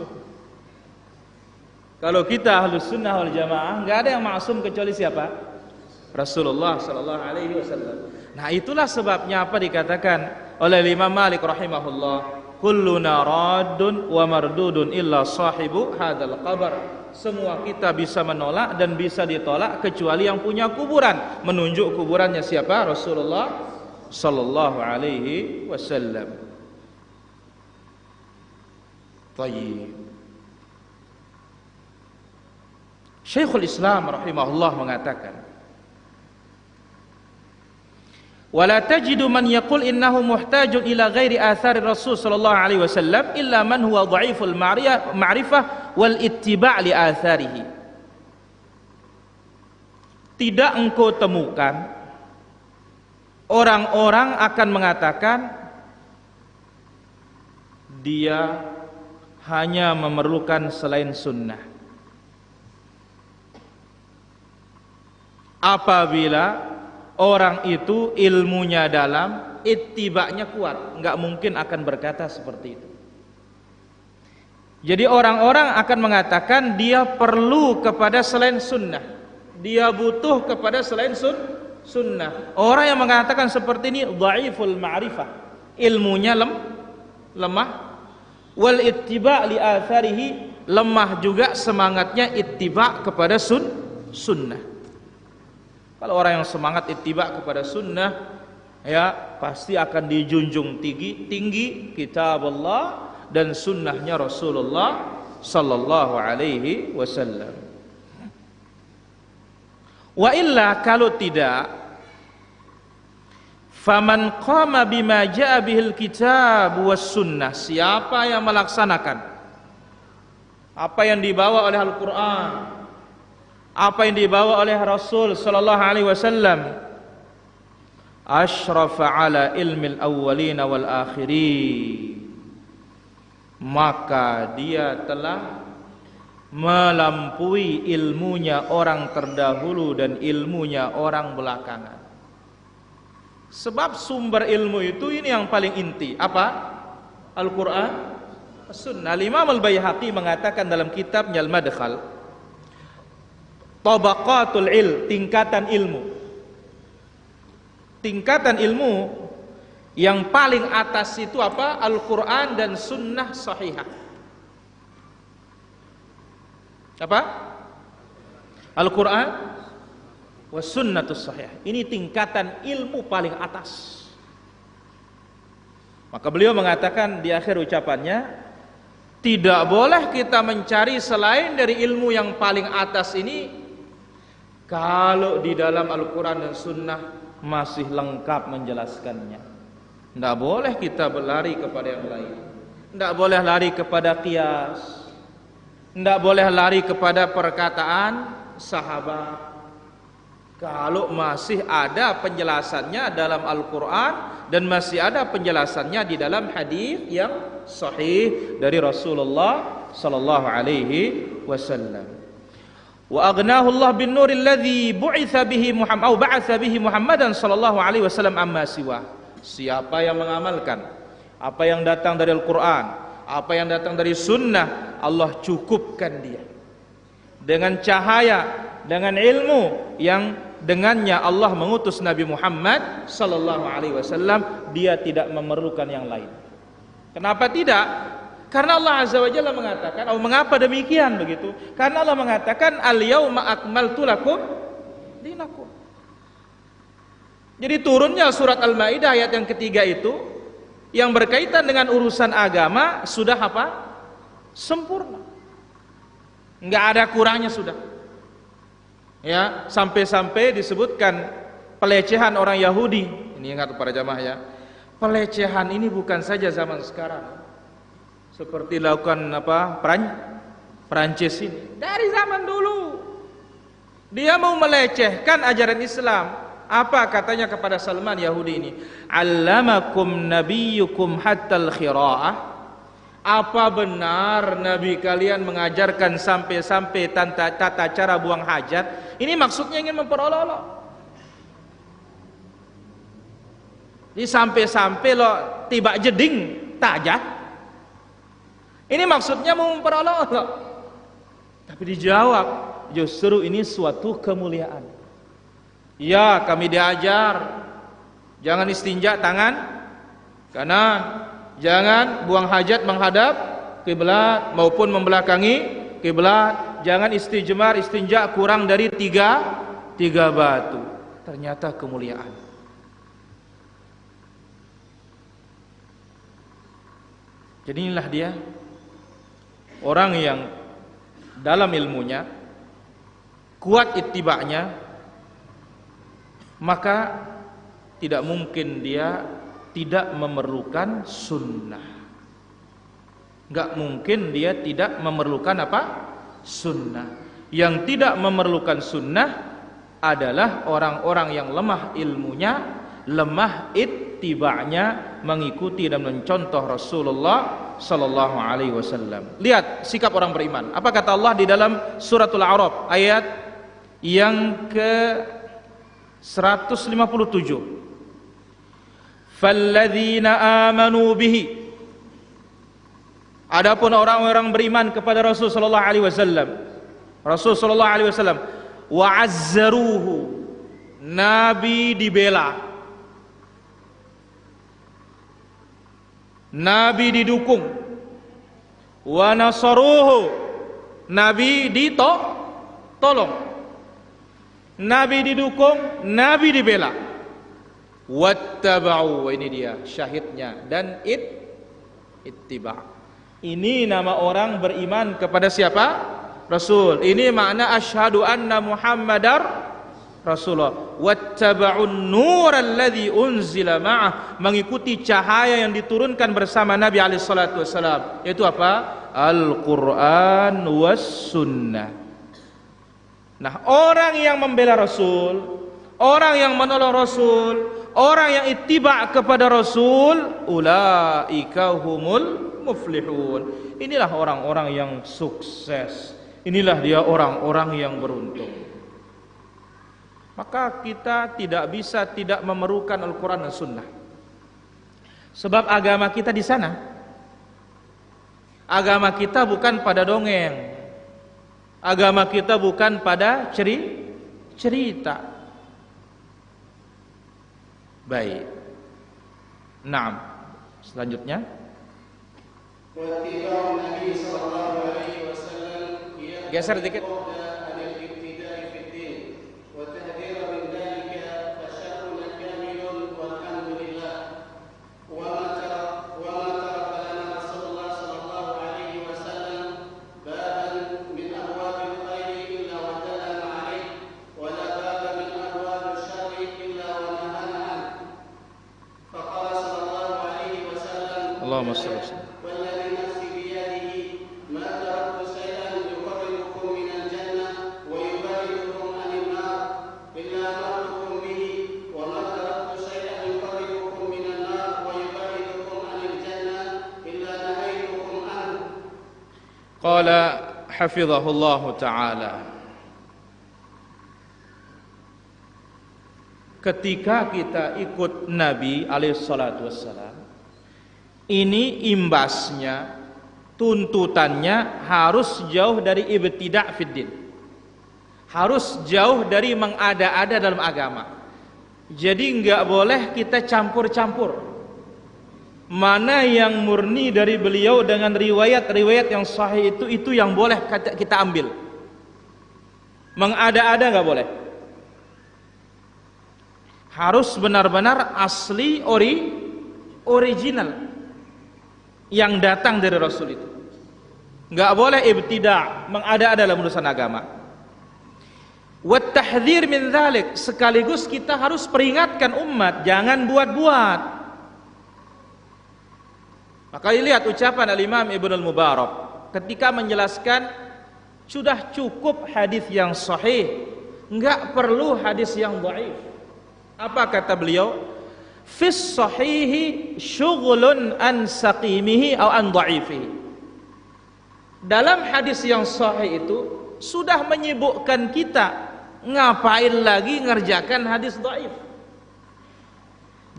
maksum. Kalau kita Ahlus Sunnah wal Jamaah, nggak ada yang maksum kecuali siapa? Rasulullah sallallahu alaihi wasallam. Nah, itulah sebabnya apa dikatakan oleh Imam Malik rahimahullah, kulluna raddun wa mardudun illa sahibu hadzal qabr. Semua kita bisa menolak dan bisa ditolak kecuali yang punya kuburan. Menunjuk kuburannya siapa? Rasulullah sallallahu alaihi wasallam. Tayyib. Syekhul Islam rahimahullah mengatakan, wala tajidu man yaqul innahu muhtajun ila ghairi athari Rasul sallallahu alaihi wasallam illa man huwa dhaiful ma'rifah wal ittiba' li atharihi. Tidak engkau temukan orang-orang akan mengatakan dia hanya memerlukan selain sunnah apabila orang itu ilmunya dalam, ittiba'nya kuat. Enggak mungkin akan berkata seperti itu. Jadi orang-orang akan mengatakan dia perlu kepada selain sunnah, dia butuh kepada selain sunnah. Orang yang mengatakan seperti ini dhaiful ma'rifah, ilmunya lemah, wal ittiba' li atharihi, lemah juga semangatnya ittiba' kepada sunnah. Kalau orang yang semangat ittiba kepada sunnah, ya pasti akan dijunjung tinggi kitab Allah dan sunnahnya Rasulullah sallallahu alaihi wasallam. Wa illa, kalau tidak, faman qama bima jaa bihil kitab was sunnah, siapa yang melaksanakan apa yang dibawa oleh Al-Qur'an, apa yang dibawa oleh Rasul sallallahu alaihi wasallam, asyrafa ala ilmil awwalin wal akhirin, maka dia telah melampaui ilmunya orang terdahulu dan ilmunya orang belakangan. Sebab sumber ilmu itu ini yang paling inti, apa? Al-Qur'an, As-Sunnah. Imam Al-Baihaqi mengatakan dalam kitabnya Al-Madkhal, tabaqatul ilm, tingkatan ilmu. Tingkatan ilmu yang paling atas itu apa? Al-Quran dan sunnah sahihah. Apa? Al-Quran wa sunnatus sahihah. Ini tingkatan ilmu paling atas. Maka beliau mengatakan di akhir ucapannya, tidak boleh kita mencari selain dari ilmu yang paling atas ini kalau di dalam Al-Quran dan Sunnah masih lengkap menjelaskannya. Tidak boleh kita berlari kepada yang lain. Tidak boleh lari kepada qiyas. Tidak boleh lari kepada perkataan sahabat. Kalau masih ada penjelasannya dalam Al-Quran dan masih ada penjelasannya di dalam hadis yang sahih dari Rasulullah sallallahu alaihi wasallam. Wa aghnahu Allah bin nur alladhi bu'itha bihi Muhammad, atau ba'atha bihi Muhammadan sallallahu alaihi wasallam amma siwa. Siapa yang mengamalkan apa yang datang dari Al-Qur'an, apa yang datang dari sunnah, Allah cukupkan dia dengan cahaya, dengan ilmu yang dengannya Allah mengutus Nabi Muhammad sallallahu alaihi wasallam. Dia tidak memerlukan yang lain. Kenapa tidak? Karena Allah Azza wa Jalla mengatakan, mengapa demikian begitu? Karena Allah mengatakan, al-yauma akmaltu lakum dinakum. Jadi turunnya surat Al-Maidah ayat yang ketiga itu yang berkaitan dengan urusan agama sudah apa? Sempurna. Enggak ada kurangnya sudah. Ya, sampai-sampai disebutkan pelecehan orang Yahudi. Ini ingat para jamaah ya. Pelecehan ini bukan saja zaman sekarang. Seperti lakukan apa Prancis ini, dari zaman dulu dia mau melecehkan ajaran Islam. Apa katanya kepada Salman Yahudi ini? Allamakum nabiyyukum hatta al-khira'ah. Apa benar nabi kalian mengajarkan sampai-sampai tata cara buang hajat? Ini maksudnya ingin memperolok-olok. Ini sampai-sampai lo tiba jeding tajah. Ini maksudnya mau memperolok-olok. Tapi dijawab, justru ini suatu kemuliaan. Ya, kami diajar jangan istinja tangan kanan, jangan buang hajat menghadap kiblat maupun membelakangi kiblat, jangan istijmar istinja kurang dari tiga batu. Ternyata kemuliaan. Jadi inilah dia orang yang dalam ilmunya kuat ittiba'nya, maka tidak mungkin dia tidak memerlukan sunnah. Enggak mungkin dia tidak memerlukan apa? Sunnah. Yang tidak memerlukan sunnah adalah orang-orang yang lemah ilmunya, lemah ittiba'nya, mengikuti dan mencontoh Rasulullah sallallahu alaihi wasallam. Lihat sikap orang beriman. Apa kata Allah di dalam suratul A'raf ayat yang ke 157? Falladzina amanu bihi. Adapun orang-orang beriman kepada Rasul sallallahu alaihi wasallam, Rasul sallallahu alaihi wasallam, wa azzaruhu, Nabi dibela, Nabi didukung, wa nasaruhu, Nabi ditolong, Nabi didukung, Nabi dibela, wattaba'u, ini dia syahidnya, dan ittiba'. Ini nama orang beriman kepada siapa? Rasul. Ini makna asyhadu anna Muhammadar Rasulullah. Wattaba'un nural ladzi unzila ma'ah, mengikuti cahaya yang diturunkan bersama Nabi alaihi salatu wasalam. Yaitu apa? Al-Qur'an was sunnah. Nah, orang yang membela Rasul, orang yang menolong Rasul, orang yang ittiba' kepada Rasul, ulaika humul muflihun. Inilah orang-orang yang sukses. Inilah dia orang-orang yang beruntung. Maka kita tidak bisa tidak memerlukan Al-Quran dan Sunnah. Sebab agama kita di sana. Agama kita bukan pada dongeng. Agama kita bukan pada cerita. Baik. Naam. Selanjutnya. Geser dikit. Allahumma shalli ala sayyidina. Qala hafizahullah ta'ala, ketika kita ikut Nabi alaihi salatu wassalam, ini imbasnya, tuntutannya harus jauh dari ibtida' fiddin, harus jauh dari mengada-ada dalam agama. Jadi enggak boleh kita campur-campur mana yang murni dari beliau dengan riwayat-riwayat yang sahih, itu yang boleh kita ambil. Mengada-ada enggak boleh. Harus benar-benar asli, original yang datang dari Rasul itu. Enggak boleh ibtida', mengada-ada dalam urusan agama. Wat tahdhir min dzalik, sekaligus kita harus peringatkan umat jangan buat-buat. Maka lihat ucapan Al-Imam Ibnu Al-Mubarak ketika menjelaskan sudah cukup hadis yang sahih, enggak perlu hadis yang dhaif. Apa kata beliau? Fis sahihi syughlun an saqimihi atau an dha'ifihi. Dalam hadis yang sahih itu sudah menyibukkan kita, ngapain lagi ngerjakan hadis dhaif?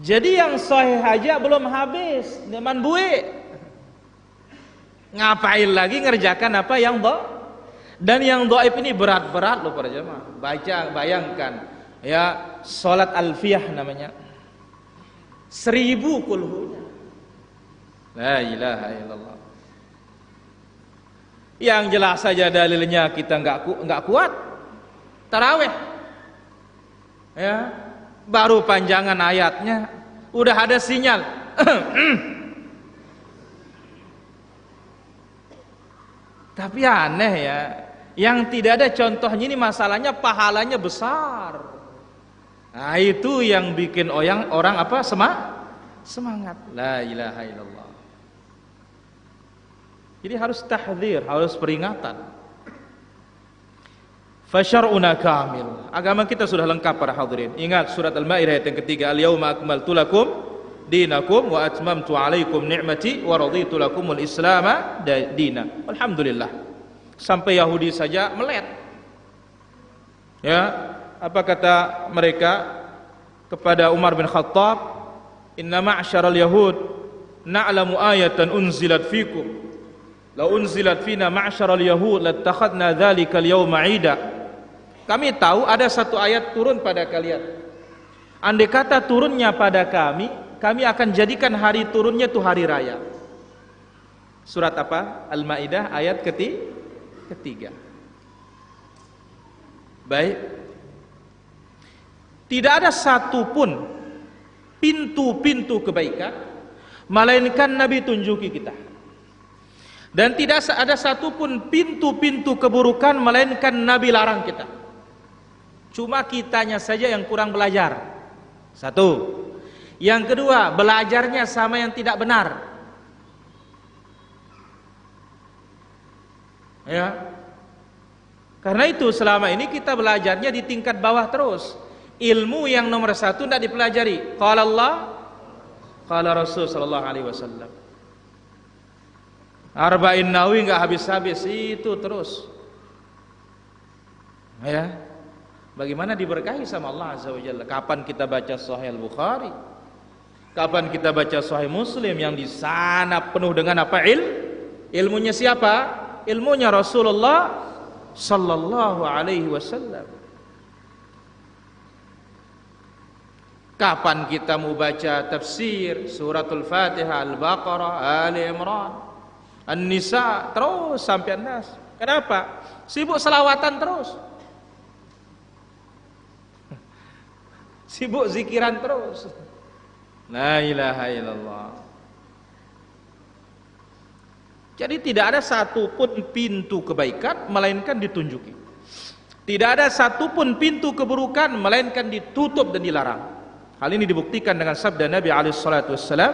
Jadi yang sahih aja belum habis, zaman buik. Ngapain lagi ngerjakan apa yang dan yang dhaif ini berat-berat loh para jemaah. Bayangkan ya, salat alfiyah namanya. 1000 kulhunya. La ilaha illallah. Yang jelas saja dalilnya kita enggak kuat. Tarawih. Ya, baru panjangan ayatnya udah ada sinyal. Tapi aneh ya, yang tidak ada contohnya ini masalahnya pahalanya besar. Nah, itu yang bikin orang apa? Semangat. La ilaha illallah. Jadi harus tahdzir, harus peringatan. Fasyar'una kamil. Agama kita sudah lengkap para hadirin. Ingat surat Al-Maidah ayat yang ketiga, al-yauma akmaltu lakum dinakum wa atmamtu alaikum ni'mati wa raditu lakumul islama dina. Alhamdulillah. Sampai Yahudi saja melet. Ya, apa kata mereka kepada Umar bin Khattab? Inna ma'syaral yahud na'lamu ayatan unzilat fikum. La unzilat fina ma'syaral yahud lattakhadna dzalikal yawma 'ida. Kami tahu ada satu ayat turun pada kalian. Andai kata turunnya pada kami akan jadikan hari turunnya itu hari raya. Surat apa? Al-Maidah ayat ketiga. Baik. Tidak ada satupun pintu-pintu kebaikan melainkan Nabi tunjuki kita. Dan tidak ada satupun pintu-pintu keburukan melainkan Nabi larang kita. Cuma kitanya saja yang kurang belajar. Satu. Yang kedua, belajarnya sama yang tidak benar. Ya. Karena itu selama ini kita belajarnya di tingkat bawah terus. Ilmu yang nomor satu tidak dipelajari. Qala Allah, qala Rasul sallallahu alaihi wasallam. Arba'in Nawawi enggak habis-habis itu terus. Ya. Bagaimana diberkahi sama Allah Azza wa Jalla. Kapan kita baca Sahih Al-Bukhari? Kapan kita baca Sahih Muslim yang di sana penuh dengan apa? Ilmunya siapa? Ilmunya Rasulullah sallallahu alaihi wasallam. Kapan kita mau baca tafsir suratul Fatihah, Al-Baqarah, Ali Imran, An-Nisa terus sampai An-Nas? Kenapa? Sibuk selawatan terus. Sibuk zikiran terus. La ilaha illallah. Jadi tidak ada satupun pintu kebaikan melainkan ditunjuki. Tidak ada satupun pintu keburukan melainkan ditutup dan dilarang. Hal ini dibuktikan dengan sabda Nabi alaihi salatu wassalam.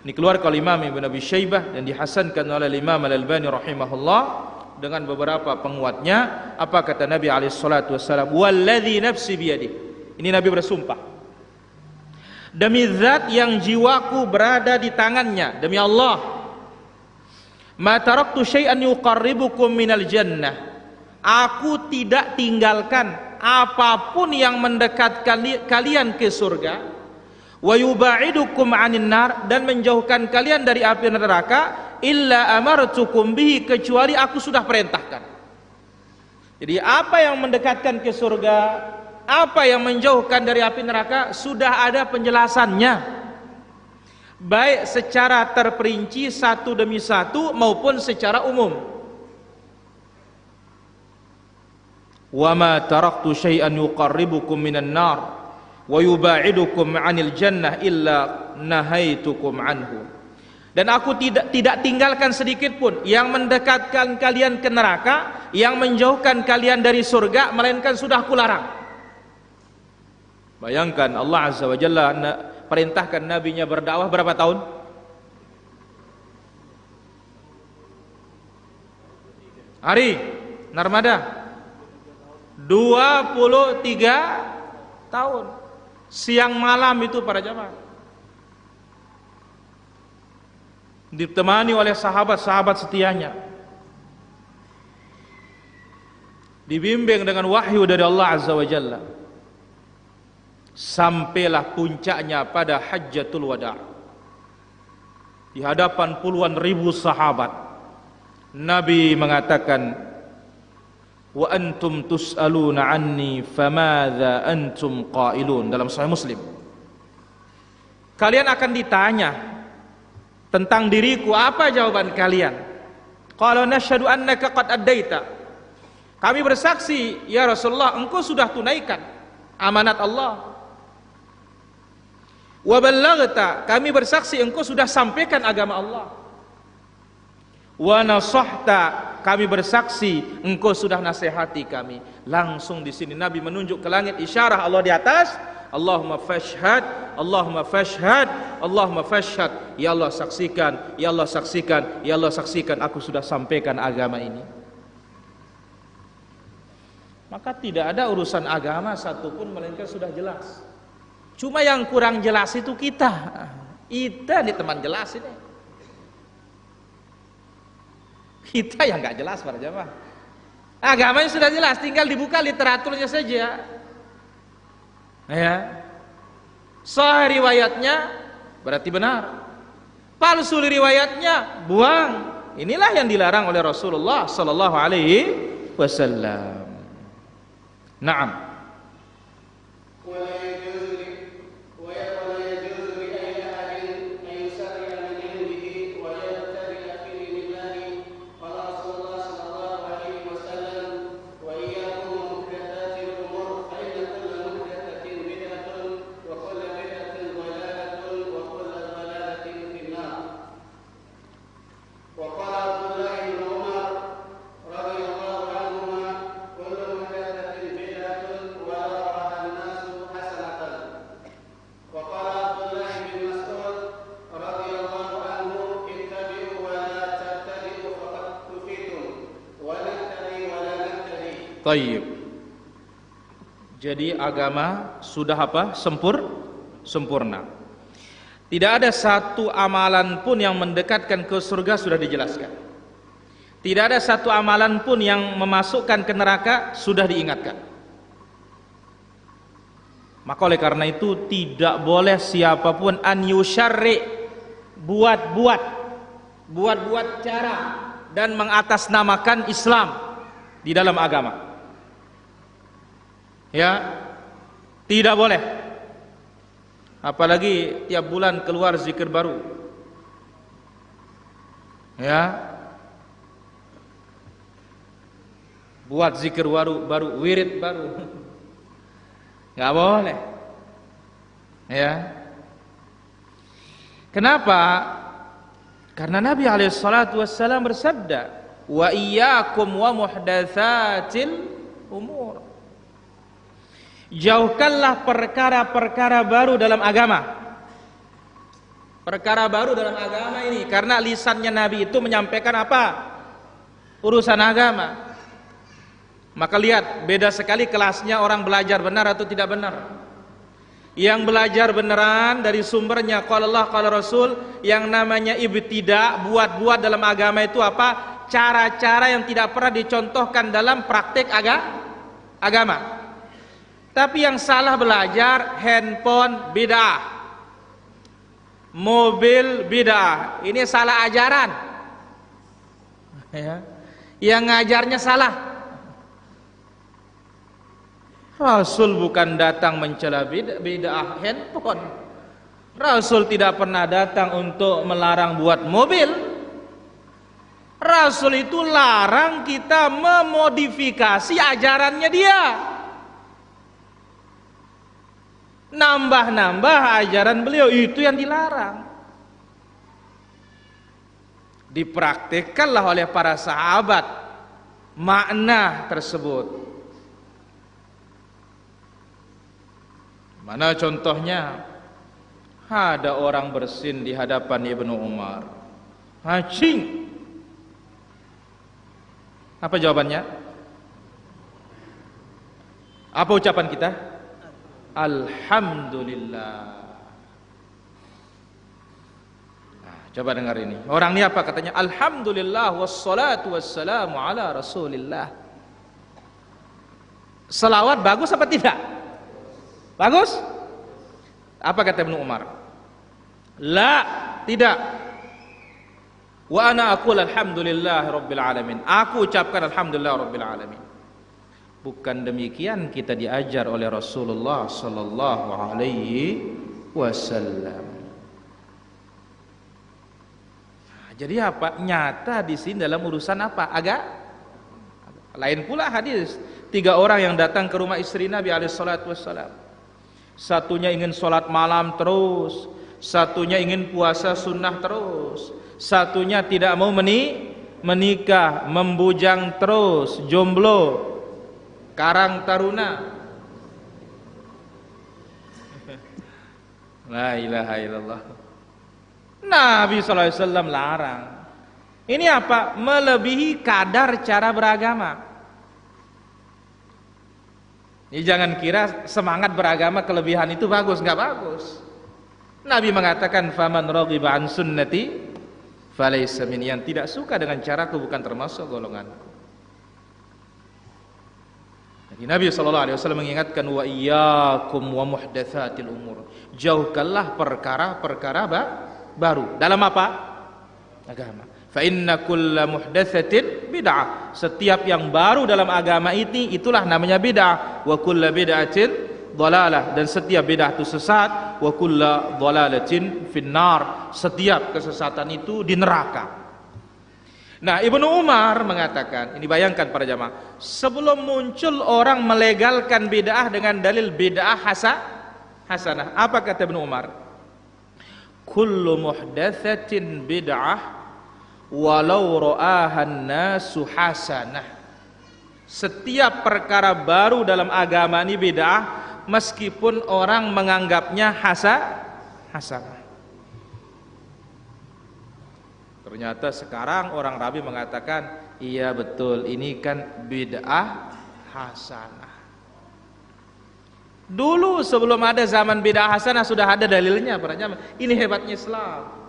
Ini keluar oleh Imam Ibn Abi Syaibah dan dihasankan oleh Imam Al-Albani rahimahullah dengan beberapa penguatnya. Apa kata Nabi alaihi salatu wassalam? Walladzi nafsi biyadihi. Ini Nabi bersumpah. Demi zat yang jiwaku berada di tangannya, demi Allah. Ma taraktu syai'an yuqarribukum minal jannah. Aku tidak tinggalkan apapun yang mendekatkan kalian ke surga. Wa yubaidukum 'anil nar, dan menjauhkan kalian dari api neraka, illa amartukum bihi, kecuali aku sudah perintahkan. Jadi apa yang mendekatkan ke surga, apa yang menjauhkan dari api neraka sudah ada penjelasannya, baik secara terperinci satu demi satu maupun secara umum. Wa ma taraktu syai'an yuqarribukum minan nar wa yubaidukum 'anil jannah illa nahaitukum anhu. Dan aku tidak tinggalkan sedikit pun yang mendekatkan kalian ke neraka, yang menjauhkan kalian dari surga, melainkan sudah kularang. Bayangkan Allah Azza wa Jalla perintahkan nabinya berdakwah berapa tahun? Hari Narmada 23 tahun. Siang malam itu para jamaah. Ditemani oleh sahabat-sahabat setianya. Dibimbing dengan wahyu dari Allah Azza wa Jalla. Sampailah puncaknya pada Hajjatul Wada' di hadapan puluhan ribu sahabat. Nabi mengatakan, wa antum tus'aluna anni famadza antum qailun, dalam Sahih Muslim. Kalian akan ditanya tentang diriku, apa jawaban kalian? Qalu nashhadu annaka qad addaita. Kami bersaksi, ya Rasulullah, engkau sudah tunaikan amanat Allah. Wa ballaghta, kami bersaksi engkau sudah sampaikan agama Allah. Wa nasahta, kami bersaksi engkau sudah nasihati kami. Langsung di sini Nabi menunjuk ke langit, isyarah Allah di atas. Allahumma fashhad, Allahumma fashhad, Allahumma fashhad. Ya Allah saksikan, ya Allah saksikan, ya Allah saksikan, aku sudah sampaikan agama ini. Maka tidak ada urusan agama satupun melainkan sudah jelas. Cuma yang kurang jelas itu kita. Kita nih teman jelas ini. Kita yang nggak jelas para jamaah. Agamanya sudah jelas, tinggal dibuka literaturnya saja. Ya, sahih riwayatnya berarti benar, palsu riwayatnya buang. Inilah yang dilarang oleh Rasulullah sallallahu alaihi wasallam. Naam. Tayyib. Jadi agama sudah apa? Sempurna. Tidak ada satu amalan pun yang mendekatkan ke surga sudah dijelaskan. Tidak ada satu amalan pun yang memasukkan ke neraka sudah diingatkan. Maka oleh karena itu tidak boleh siapapun an yusyarri, buat cara dan mengatasnamakan Islam di dalam agama. Ya, tidak boleh. Apalagi tiap bulan keluar zikir baru. Ya, buat zikir baru, wirid baru. Nggak boleh. Ya. Kenapa? Karena Nabi SAW bersabda, wa iyyakum wa muhdatsatil umur. Jauhkanlah perkara-perkara baru dalam agama. Perkara baru dalam agama ini, karena lisannya Nabi itu menyampaikan apa? Urusan agama. Maka lihat, beda sekali kelasnya orang belajar benar atau tidak benar. Yang belajar beneran dari sumbernya qala Allah qala Rasul, yang namanya ibtida, buat-buat dalam agama itu apa? Cara-cara yang tidak pernah dicontohkan dalam praktik agama. Tapi yang salah belajar, handphone bid'ah, mobil bid'ah, ini salah ajaran. Ya. Yang ngajarnya salah. Rasul bukan datang mencela bid'ah handphone. Rasul tidak pernah datang untuk melarang buat mobil. Rasul itu larang kita memodifikasi ajarannya dia. Nambah-nambah ajaran beliau, itu yang dilarang. Dipraktikkanlah oleh para sahabat makna tersebut. Mana contohnya? Ada orang bersin di hadapan Ibnu Umar. Hacing. Apa jawabannya? Apa ucapan kita? Alhamdulillah. Nah, coba dengar ini. Orang ini apa katanya? Alhamdulillah wassalatu wassalamu ala Rasulillah. Selawat bagus apa tidak? Bagus? Apa kata Ibnu Umar? La, tidak. Wa ana aqul alhamdulillah rabbil alamin. Aku ucapkan alhamdulillah rabbil alamin. Bukan demikian kita diajar oleh Rasulullah sallallahu alaihi wasallam. Jadi apa? Nyata di sini dalam urusan apa? Agak lain pula hadis. 3 orang yang datang ke rumah istri Nabi alaihi salatu wassalam. Satunya ingin sholat malam terus, satunya ingin puasa sunnah terus, satunya tidak mau menikah, membujang terus, jomblo, karang taruna. La ilaha illallah. Nabi SAW larang. Ini apa? Melebihi kadar cara beragama. Ini jangan kira semangat beragama kelebihan itu bagus, nggak bagus. Nabi mengatakan faman raghiba an sunnati falaysa min, yang tidak suka dengan caraku bukan termasuk golonganku. Jadi Nabi SAW mengingatkan wa iyyakum wa muhdatsatil umur. Jauhkanlah perkara-perkara baru. Dalam apa? Agama. Fa inna kulla muhdatsatin bid'ah. Setiap yang baru dalam agama ini itulah namanya bid'ah. Wa kulla bid'atin dhalalah, dan setiap bid'ah itu sesat. Wa kulla dhalalatin finnar. Setiap kesesatan itu di neraka. Nah, Ibnu Umar mengatakan, ini bayangkan para jamaah, sebelum muncul orang melegalkan bid'ah dengan dalil bid'ah hasanah, apa kata Ibnu Umar? Kullu muhdatsatin bid'ah walau ra'ahan nasu hasanah. Setiap perkara baru dalam agama ini bid'ah meskipun orang menganggapnya hasanah. Ternyata sekarang orang Rabi mengatakan, iya betul, ini kan bid'ah hasanah. Dulu sebelum ada zaman bid'ah hasanah sudah ada dalilnya para jamaah. Ini hebatnya Islam.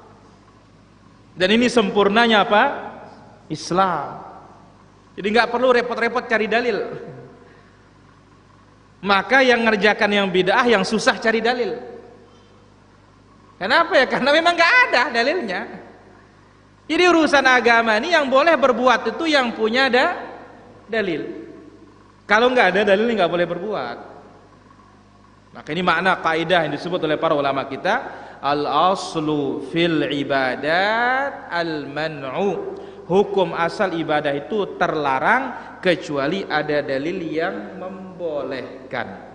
Dan ini sempurnanya apa? Islam. Jadi nggak perlu repot-repot cari dalil. Maka yang ngerjakan yang bid'ah yang susah cari dalil. Kenapa ya? Karena memang nggak ada dalilnya. Jadi urusan agama ini yang boleh berbuat itu yang punya dalil. Kalau nggak ada dalil nggak boleh berbuat. Maka ini makna kaidah yang disebut oleh para ulama kita, al-aslu fil ibadat al-man'u. Hukum asal ibadah itu terlarang kecuali ada dalil yang membolehkan.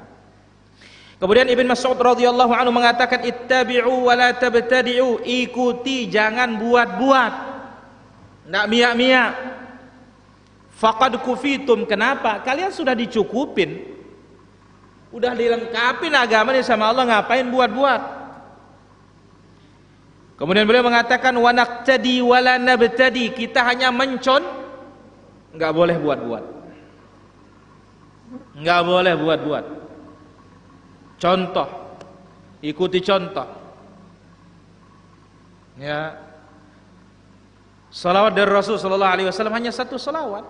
Kemudian Ibn Mas'ud radhiyallahu anhu mengatakan, ittabi'u wa la tabtadi'u, ikuti jangan buat-buat, enggak miak-miak. Faqad kufitum, kenapa? Kalian sudah dicukupin, udah dilengkapin agama ini sama Allah, ngapain buat-buat? Kemudian beliau mengatakan, wa naqtadi wa la nabtadi, kita hanya mencon, enggak boleh buat-buat, enggak boleh buat-buat. Contoh, ikuti contoh. Ya, salawat dari Rasul Sallallahu Alaihi Wasallam hanya satu salawat.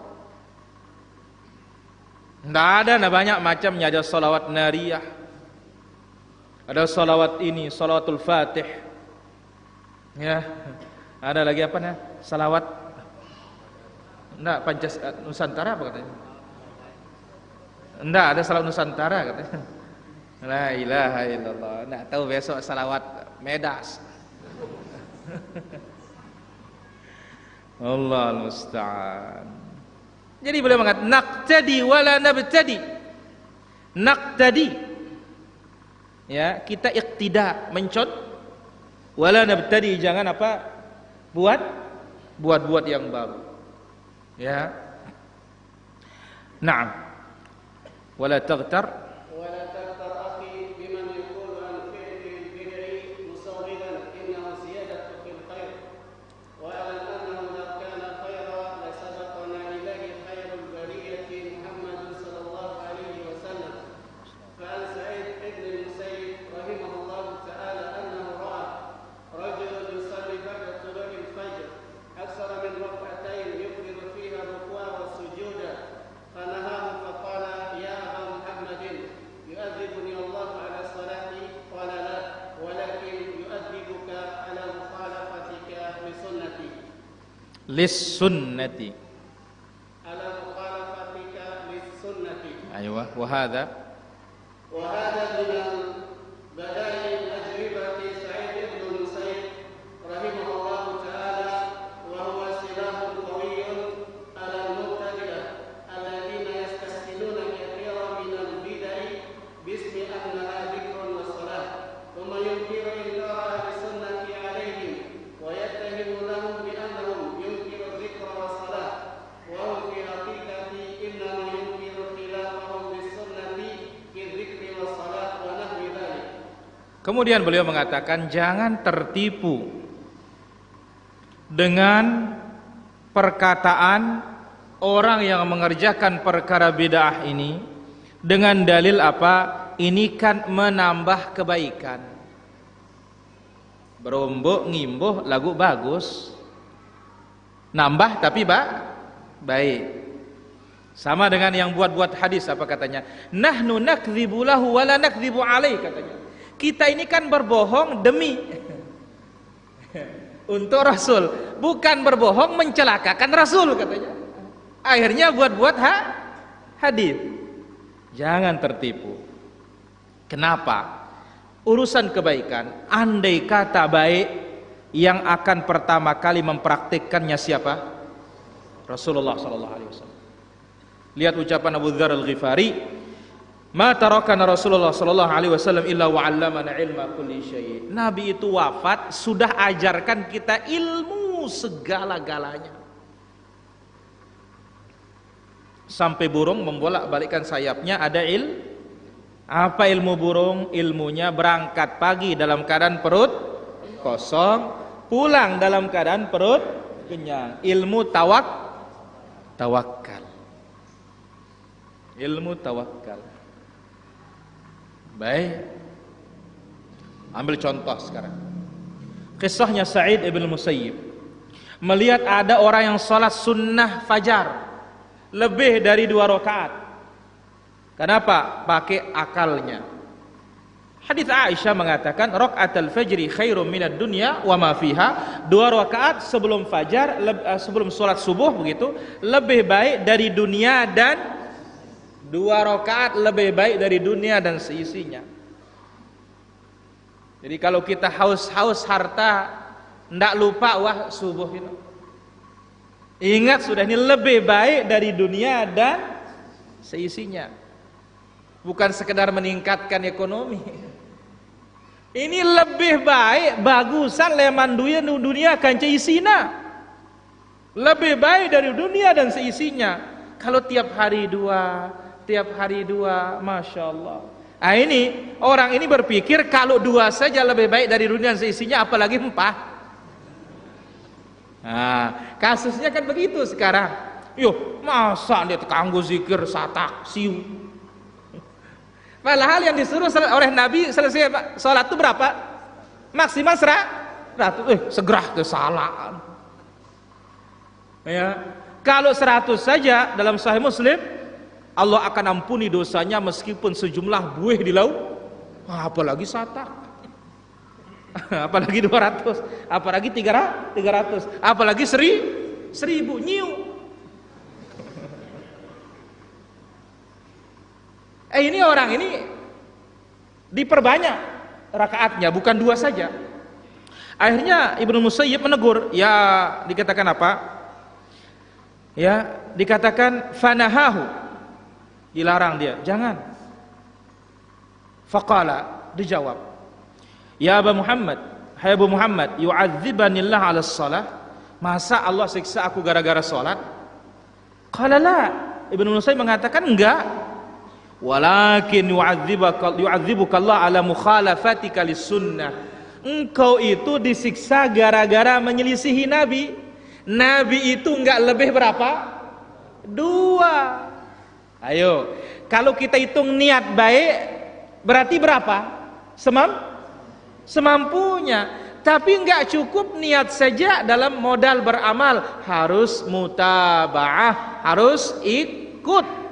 Tidak ada banyak macamnya. Ada salawat nariyah, ada salawat ini, salawatul fatih. Ya, ada lagi apa nih? Salawat, enggak, Nusantara apa katanya? Enggak, ada salawat Nusantara katanya. La ilaha illallah. Nggak tahu besok salawat Medas. Allah musta'an. Jadi beliau mengatakan naqtadi wala nabtadi. Naqtadi, ya, kita iqtida, mencot. Wala nabtadi, jangan apa? Buat yang baru. Ya. Naam. Wala taghtar. lis-sunnati. Ala mukhalafatika lis-sunnati. Aywa, wa hadha min al-bada'i al-ajribati Sa'id ibn Musayyib rahimahullahu ta'ala wa huwa silahun qawiyyun ala al-mubtadi'ah alladhina yastasqiluna kathiran min al-bid'i bismi annaha dhikrun wa salah thumma yunkiru inkara ahli sunnati alayhim wa yattahimu lahum bi annahum yunkiru dhikra wa salah wa hum fi haqiqati innama yunkiru khilafahum bis sunnati fi dhikri wa salah wa nahwi dhalik. Kemudian beliau mengatakan jangan tertipu dengan perkataan orang yang mengerjakan perkara bid'ah ini dengan dalil apa? Ini kan menambah kebaikan. Berombok ngimbuh lagu bagus. Nambah tapi baik. Sama dengan yang buat-buat hadis, apa katanya? Nahnu nakdzibu lahu wa la nakdzibu alaih, katanya. Kita ini kan berbohong demi untuk Rasul, bukan berbohong mencelakakan Rasul, katanya. Akhirnya buat-buat hadis. Jangan tertipu. Kenapa? Urusan kebaikan, andai kata baik, yang akan pertama kali mempraktikkannya siapa? Rasulullah sallallahu alaihi wasallam. Lihat ucapan Abu Dzar Al-Ghifari, "Ma tarakana Rasulullah sallallahu alaihi wasallam illa wa 'allamana ilma kulli syai'." Nabi itu wafat sudah ajarkan kita ilmu segala-galanya. Sampai burung membolak-balikkan sayapnya ada apa ilmu burung? Ilmunya berangkat pagi dalam keadaan perut kosong, pulang dalam keadaan perut kenyang. Ilmu tawakal. Ilmu tawakal. Baik. Ambil contoh sekarang. Kisahnya Sa'id ibn Musayyib. Melihat ada orang yang salat sunnah fajar lebih dari 2 rakaat. Kenapa? Pakai akalnya. Hadits Aisyah mengatakan rakaatul fajri khairum minad dunya wa ma fiha. 2 rakaat sebelum fajar, sebelum salat subuh begitu, lebih baik dari dunia, dan 2 rakaat lebih baik dari dunia dan seisinya. Jadi kalau kita haus-haus harta, ndak lupa wah subuh itu. Ingat sudah, ini lebih baik dari dunia dan seisinya. Bukan sekedar meningkatkan ekonomi. Ini lebih baik, bagusan leman dunia kan seisina. Lebih baik dari dunia dan seisinya. Kalau tiap hari dua, Masya Allah. Nah ini, orang ini berpikir kalau 2 saja lebih baik dari dunia dan seisinya, apalagi 4. Nah, kasusnya kan begitu sekarang. Yo, masa dia kanggo zikir satak siu. Padahal yang disuruh oleh Nabi selesai sholat itu berapa? Maksimal 100. Segera kesalahan. Ya, kalau 100 saja dalam Sahih Muslim, Allah akan ampuni dosanya meskipun sejumlah buih di laut. Apalagi satak. Apalagi 200, apalagi 300, apalagi 1000 nyiu. Ini orang ini diperbanyak rakaatnya, bukan 2 saja. Akhirnya Ibnu Musayyib menegur, ya dikatakan apa? Ya, dikatakan fanahahu, dilarang dia, jangan. Faqala, dijawab, ya Abu Muhammad, hai Abu Muhammad, yu'adzibanillah 'ala shalah, masa Allah siksa aku gara-gara salat? Qala la, Ibnu Musayyib mengatakan enggak. Walakin yu'adzibuka Allah 'ala mukhalafatika lis-sunnah. Engkau itu disiksa gara-gara menyelisihi Nabi. Nabi itu enggak lebih berapa? 2. Ayo, kalau kita hitung niat baik berarti berapa? Semampunya. Tapi enggak cukup niat saja dalam modal beramal, harus mutabaah, harus ikut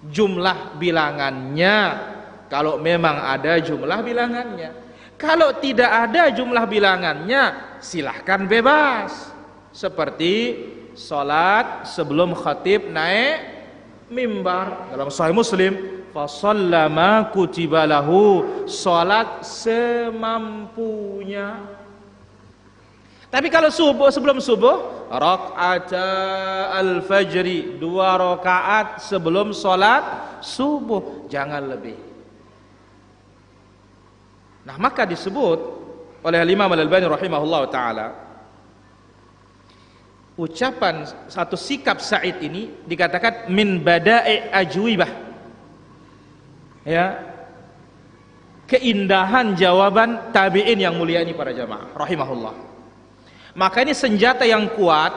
jumlah bilangannya. Kalau memang ada jumlah bilangannya, kalau tidak ada jumlah bilangannya, silahkan bebas. seperti salat sebelum khatib naik mimbar. Dalam Sahih Muslim, fa shallama kutiba lahu, salat semampunya. Tapi kalau subuh, sebelum subuh, rakaat al-fajri, 2 rakaat sebelum salat subuh, jangan lebih. Nah, maka disebut oleh Imam Al-Albani rahimahullah taala, ucapan satu sikap Sa'id ini dikatakan min bada'i ajwibah, ya, keindahan jawaban tabi'in yang mulia ini para jamaah rahimahullah. Maka ini senjata yang kuat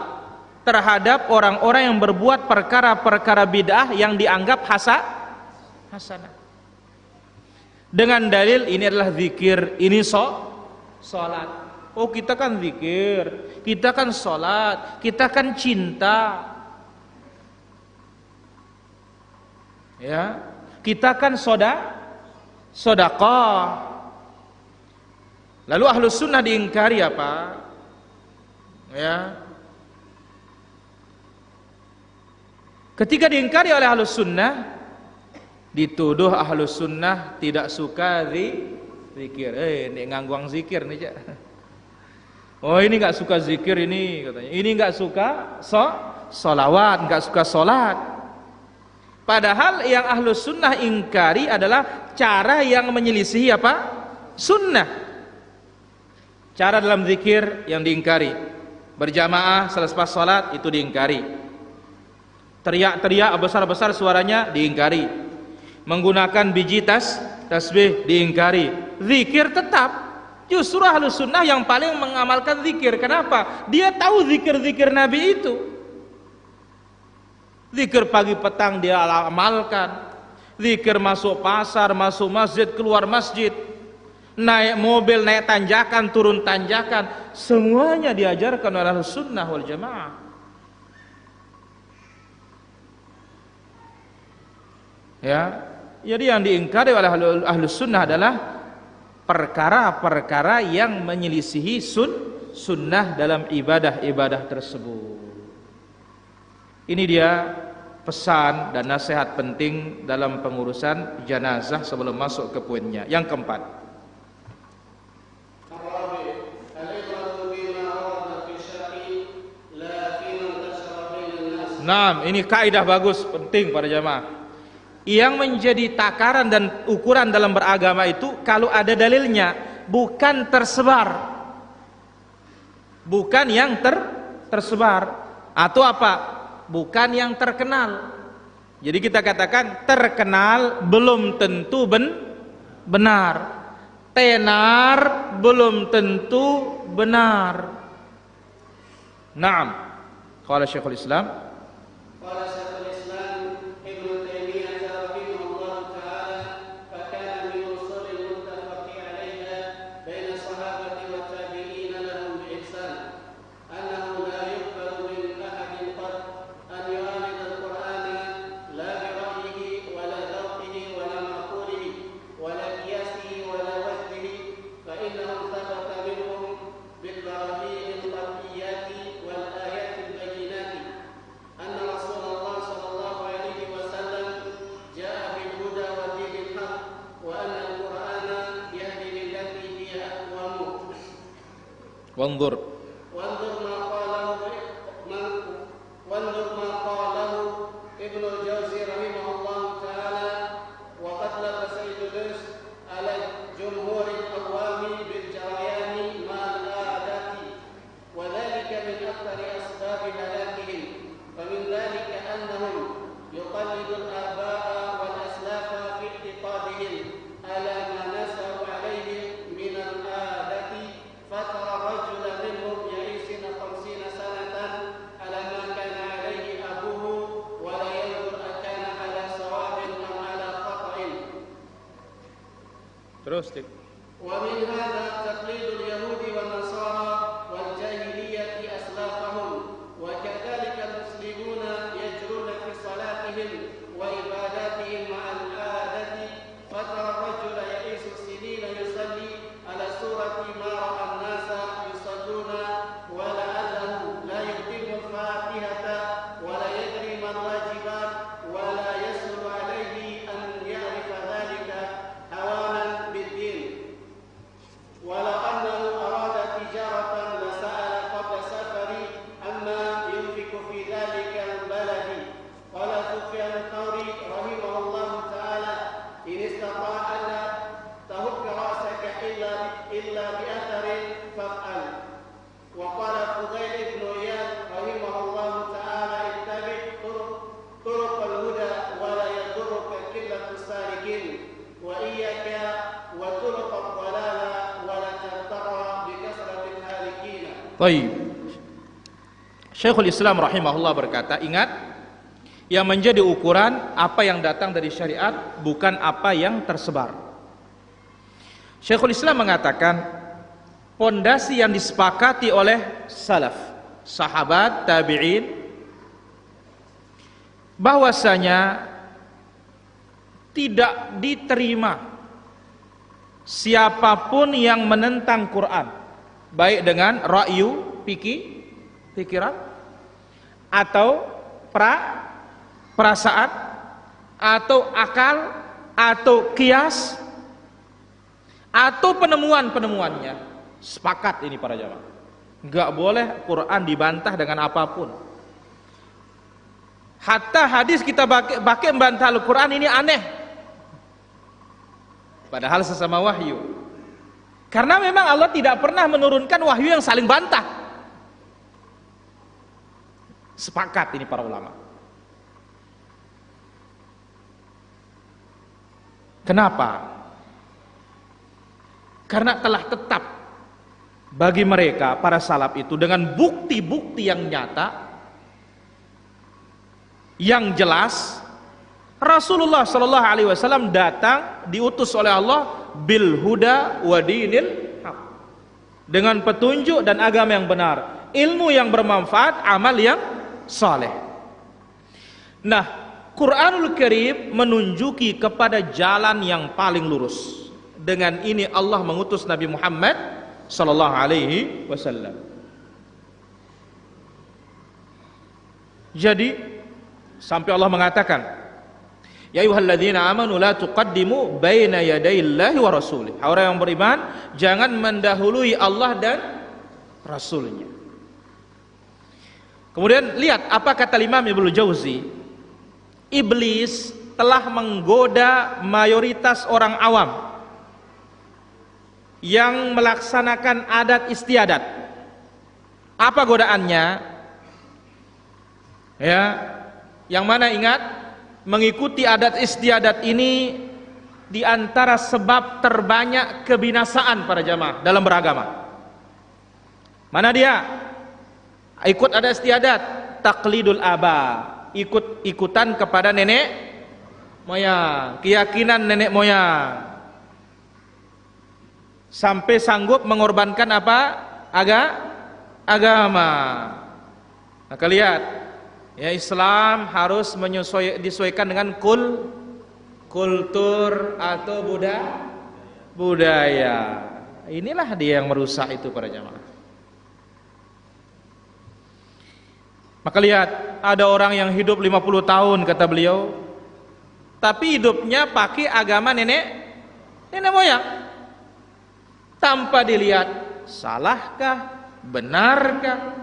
terhadap orang-orang yang berbuat perkara-perkara bid'ah yang dianggap hasanah. Dengan dalil ini adalah zikir, ini salat. Oh, kita kan zikir, kita kan salat, kita kan cinta. Ya, kita kan sedekah. Lalu Ahlus Sunnah diingkari apa? Ya. Ketika diingkari oleh Ahlus Sunnah, dituduh Ahlus Sunnah tidak suka zikir. Ini ngangguang zikir nih, Cak. Oh, ini enggak suka zikir ini katanya. Ini enggak suka sholawat, enggak suka salat. Padahal yang Ahlus Sunnah ingkari adalah cara yang menyelisihi apa? Sunnah. Cara dalam zikir yang diingkari. Berjamaah selepas salat itu diingkari. Teriak-teriak besar-besar suaranya diingkari. Menggunakan biji tasbih diingkari. Zikir tetap. Justru Ahlus Sunnah yang paling mengamalkan zikir. Kenapa? Dia tahu zikir-zikir Nabi itu. Zikir pagi petang dia amalkan. Zikir masuk pasar, masuk masjid, keluar masjid. Naik mobil, naik tanjakan, turun tanjakan, semuanya diajarkan oleh Ahlus Sunnah wal Jamaah. Ya, jadi yang diingkari oleh Ahlus Sunnah adalah perkara-perkara yang menyelisihi sunnah dalam ibadah-ibadah tersebut. Ini dia pesan dan nasihat penting dalam pengurusan jenazah sebelum masuk ke poinnya. Yang keempat, nah, ini kaidah bagus, penting pada jamaah. Yang menjadi takaran dan ukuran dalam beragama itu kalau ada dalilnya, bukan tersebar. Bukan yang tersebar. Atau apa? Bukan yang terkenal. Jadi kita katakan terkenal belum tentu benar. Tenar belum tentu benar. Naam. Qala Syekhul Islam, قال شيخ الإسلام ابن تيمية رحمه الله تعالى فكان من أصول المتفق عليها بين الصحابة والتابعين لهم بإحسان أنه لا يقبل من أحد قط أن يعارض القرآن لا برأيه ولا ذوقه ولا معقوله ولا قياسه ولا وجهه فإنهم ثبت منهم بالبراهين القطعيات والآيات البينات أن رسول الله صلى الله عليه وسلم جاء بالهدى ودين الحق وأن القرآن يهدي للتي هي أقوم. wanzur. وانظر ما قاله ابن الجوزي رحمه الله تعالى وقد لبس إدريس على جمهور الأقوام بالجريان مع العادات وذلك من أكثر أسباب هلاكهم ومن ذلك أنهم يقلدوا الآباء والأسلاف في اعتقادهم على ما نشأوا عليه من العادة فترى الرجل منهم يعيش 50 سنة على ما كان عليه أبوه ولا ينظر أكان على صواب أم على خطأ. Terus, Dik. ومن هذا تقليد اليهود والنصارى والجاهلية أسلافهم وكذلك المسلمون يجرون في صلاتهم وعباداتهم مع العادة فترى الرجل يعيش سنين يصلي على صورة ما رأى الناس يصلون ولعله لا سفيان الثوري رحمه الله تعالى إن استطعت تهك رأسك إلا بأثر فافعل. وقال فضيل بن عياض رحمه الله تعالى اتبع طرق الهدى ولا يضرك قلة السالكين وإياك وطرق الضلالة ولا تغتر بكثرة الهالكين. Baik. Syekhul Islam rahimahullah berkata, ingat, yang menjadi ukuran apa yang datang dari syariat, bukan apa yang tersebar. Syekhul Islam mengatakan, pondasi yang disepakati oleh salaf, sahabat, tabi'in, bahwasanya tidak diterima siapapun yang menentang Quran, baik dengan ra'yu, pikiran, atau perasaan, atau akal, atau kias, atau penemuannya. Sepakat ini para jamaah, nggak boleh Quran dibantah dengan apapun. Hatta hadis kita pakai membantah Al-Quran ini aneh, padahal sesama wahyu. Karena memang Allah tidak pernah menurunkan wahyu yang saling bantah. Sepakat ini para ulama. Kenapa? Karena telah tetap bagi mereka para salaf itu dengan bukti-bukti yang nyata, yang jelas, Rasulullah Shallallahu Alaihi Wasallam datang diutus oleh Allah bil huda wa dinil haq, dengan petunjuk dan agama yang benar, ilmu yang bermanfaat, amal yang saleh. Nah, Quranul Karim menunjuki kepada jalan yang paling lurus. Dengan ini Allah mengutus Nabi Muhammad sallallahu alaihi wasallam. Jadi sampai Allah mengatakan, ya ayyuhalladzina amanu la tuqaddimu baina yadayillahi wa rasulih. Orang yang beriman, jangan mendahului Allah dan Rasulnya. Kemudian lihat apa kata Imam Ibnu Jauzi. Iblis telah menggoda mayoritas orang awam yang melaksanakan adat istiadat. Apa godaannya? Ya, yang mana ingat, mengikuti adat istiadat ini di antara sebab terbanyak kebinasaan para jamaah dalam beragama. Mana dia? Ikut adat istiadat, taklidul aba, ikut-ikutan kepada nenek moyang, keyakinan nenek moyang, sampai sanggup mengorbankan apa? Agama. Maka lihat, ya, Islam harus disesuaikan dengan kultur atau budaya. Inilah dia yang merusak itu para jamaah. Maka lihat, ada orang yang hidup 50 tahun kata beliau, tapi hidupnya pakai agama nenek moyang. Tanpa dilihat salahkah, benarkah.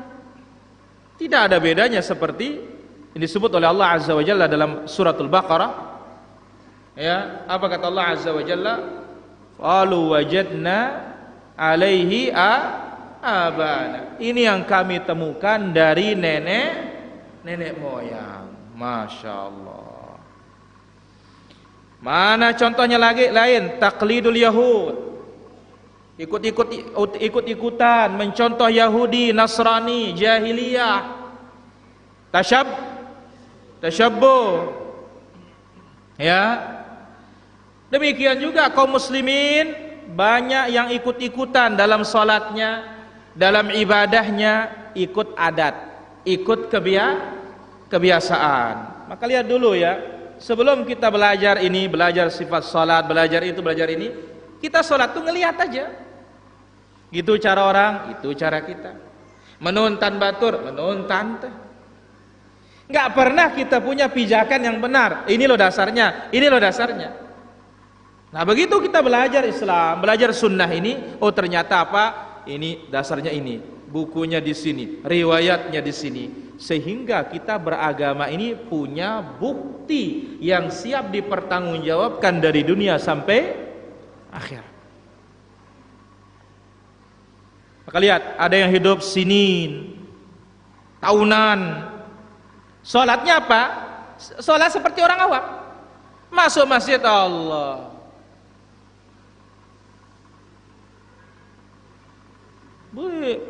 Tidak ada bedanya seperti ini disebut oleh Allah Azza wa Jalla dalam suratul Baqarah. Ya, apa kata Allah Azza wa Jalla? Qalu wajadna alaihi abana. Ini yang kami temukan dari nenek moyang. Masya Allah. Mana contohnya lagi lain? Taklidul Yahud, ikut-ikutan mencontoh Yahudi, Nasrani, jahiliyah, tasyabbuh. Ya, demikian juga kaum muslimin banyak yang ikut-ikutan dalam salatnya, dalam ibadahnya, ikut adat, ikut kebiasaan. Maka lihat dulu ya, sebelum kita belajar ini, belajar sifat salat, belajar itu, belajar ini, kita salat tuh ngelihat aja. Gitu cara orang, itu cara kita. Menuntan batur, menuntan teh. Nggak pernah kita punya pijakan yang benar. Ini loh dasarnya, ini loh dasarnya. Nah, begitu kita belajar Islam, belajar sunnah ini, oh ternyata apa? Ini dasarnya ini, bukunya di sini, riwayatnya di sini. sehingga kita beragama ini punya bukti yang siap dipertanggungjawabkan dari dunia sampai akhir. Maka lihat, ada yang hidup sinin, tahunan, sholatnya apa? Sholat seperti orang awam, masuk masjid Allah,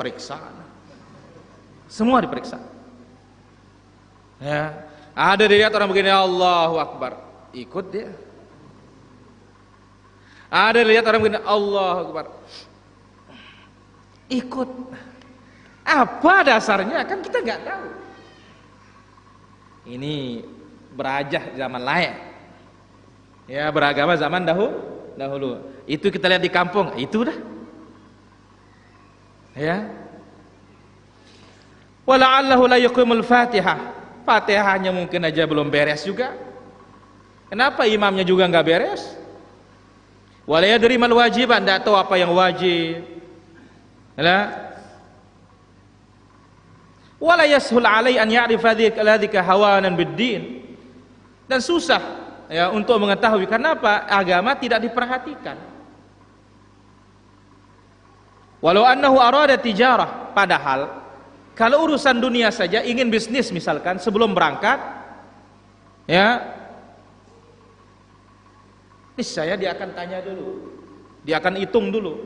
periksaan, semua diperiksa. Ya, ada dilihat orang begini, Allahu Akbar, ikut dia. Ada dilihat orang begini, Allahu Akbar, ikut. Apa dasarnya? Kan kita nggak tahu. Ini berajah zaman lain. Ya, beragama zaman dahulu. Itu kita lihat di kampung, itu dah. Ya. Wala'allahu la yuqimul Fatihah. Fatihahnya mungkin aja belum beres juga. Kenapa imamnya juga nggak beres? Wala yadri mal wajiban, enggak tahu apa yang wajib. Ya. Wala yashul alai an ya'rifa dzalika hawanan bid-din. Dan susah ya untuk mengetahui, karena apa? Agama tidak diperhatikan. Walau annahu arada tijarah, padahal kalau urusan dunia saja, ingin bisnis misalkan, sebelum berangkat ya niscaya dia akan tanya dulu, dia akan hitung dulu.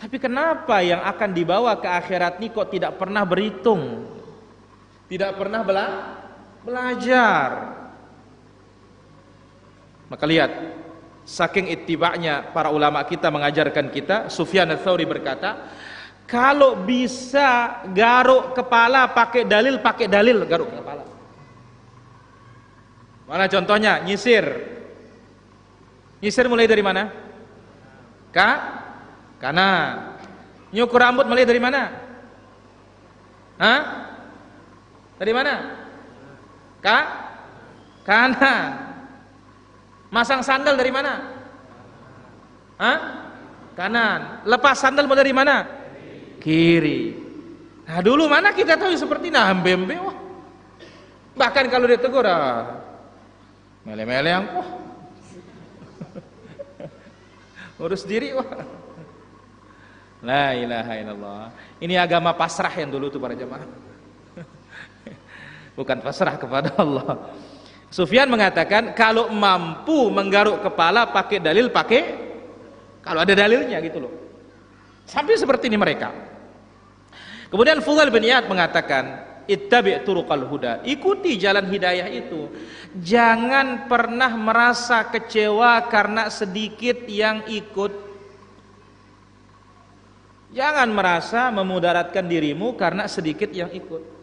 Tapi kenapa yang akan dibawa ke akhirat ini kok tidak pernah berhitung, tidak pernah belajar? Maka lihat, saking ittiba'nya para ulama kita mengajarkan kita, Sufyan Ats-Tsauri berkata, kalau bisa garuk kepala pakai dalil garuk kepala. Mana contohnya? Nyisir mulai dari mana? Kanan. Nyukur rambut mulai dari mana? Hah? Dari mana? Kanan. Masang sandal dari mana? Hah? Kanan. Lepas sandal mulai dari mana? Kiri. Nah, dulu mana kita tahu seperti mbembe, wah. Bahkan kalau ditegur, mele-mele yang wah. Urus diri, wah. La ilaha illallah. Ini agama pasrah yang dulu tuh para jemaah. Bukan pasrah kepada Allah. Sufyan mengatakan kalau mampu menggaruk kepala pakai dalil, kalau ada dalilnya gitu loh. Sampai seperti ini mereka. Kemudian Fudail bin Iyad mengatakan, ittabi' turuqal huda, ikuti jalan hidayah itu. Jangan pernah merasa kecewa karena sedikit yang ikut. Jangan merasa memudaratkan dirimu karena sedikit yang ikut.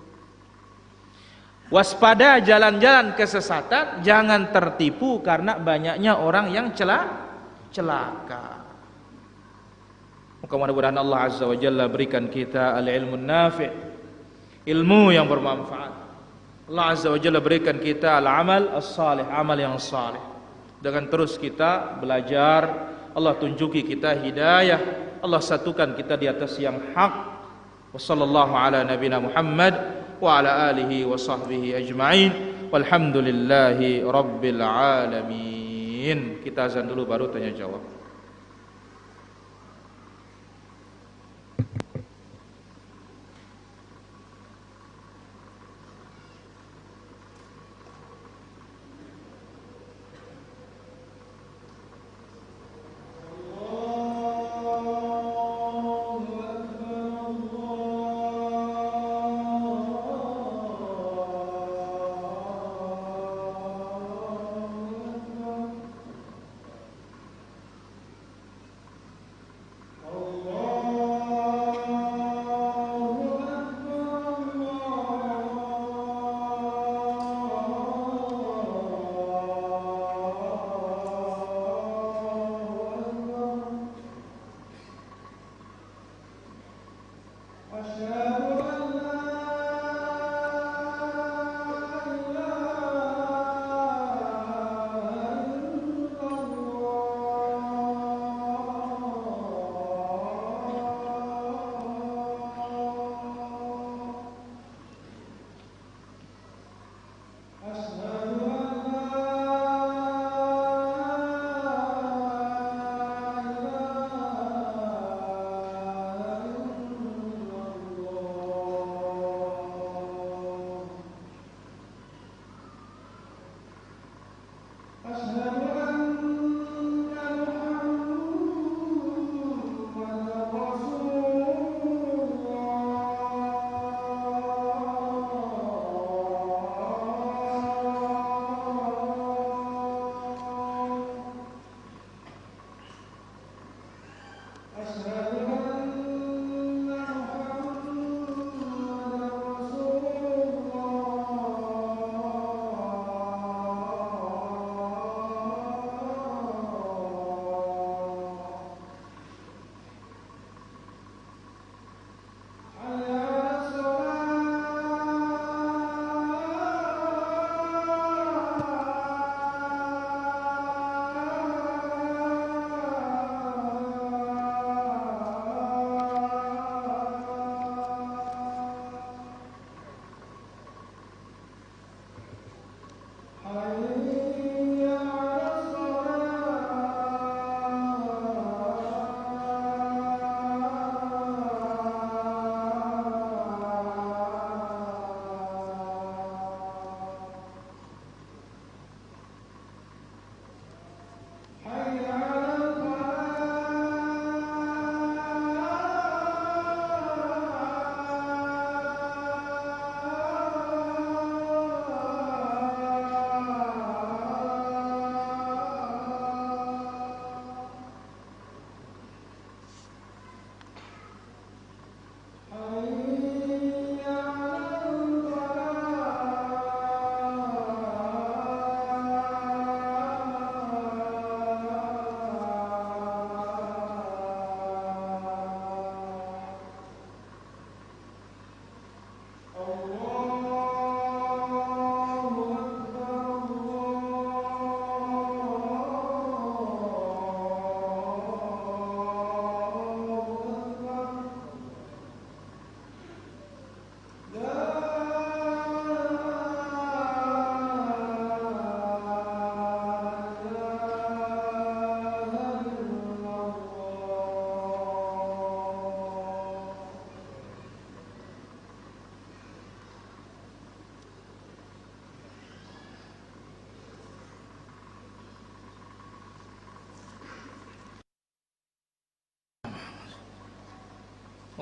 Waspada jalan-jalan kesesatan, jangan tertipu karena banyaknya orang yang celaka. Mudah-mudahan Allah Azza wa Jalla berikan kita al-ilmu nafi', ilmu yang bermanfaat. Allah Azza wa Jalla berikan kita al-amal as-salih, amal yang salih. Dengan terus kita belajar, Allah tunjuki kita hidayah, Allah satukan kita di atas yang hak. Wassallallahu ala nabina Muhammad wa ala alihi wa sahbihi ajma'in. Walhamdulillahi rabbil alamin. Kita azan dulu baru tanya jawab.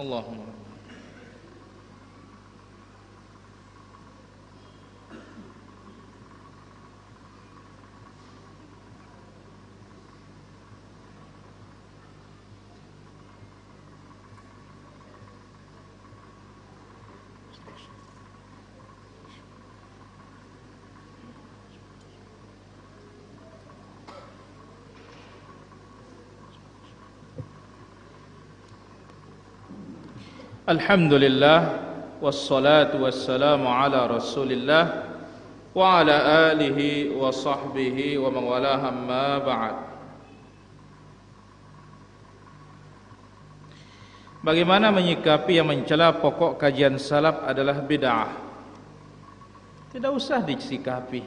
Allahumma. Alhamdulillah wassalatu wassalamu ala Rasulillah wa ala alihi wa sahbihi wa man walah, amma ba'd. Bagaimana menyikapi yang mencela pokok kajian salaf adalah bid'ah? Tidak usah disikapi.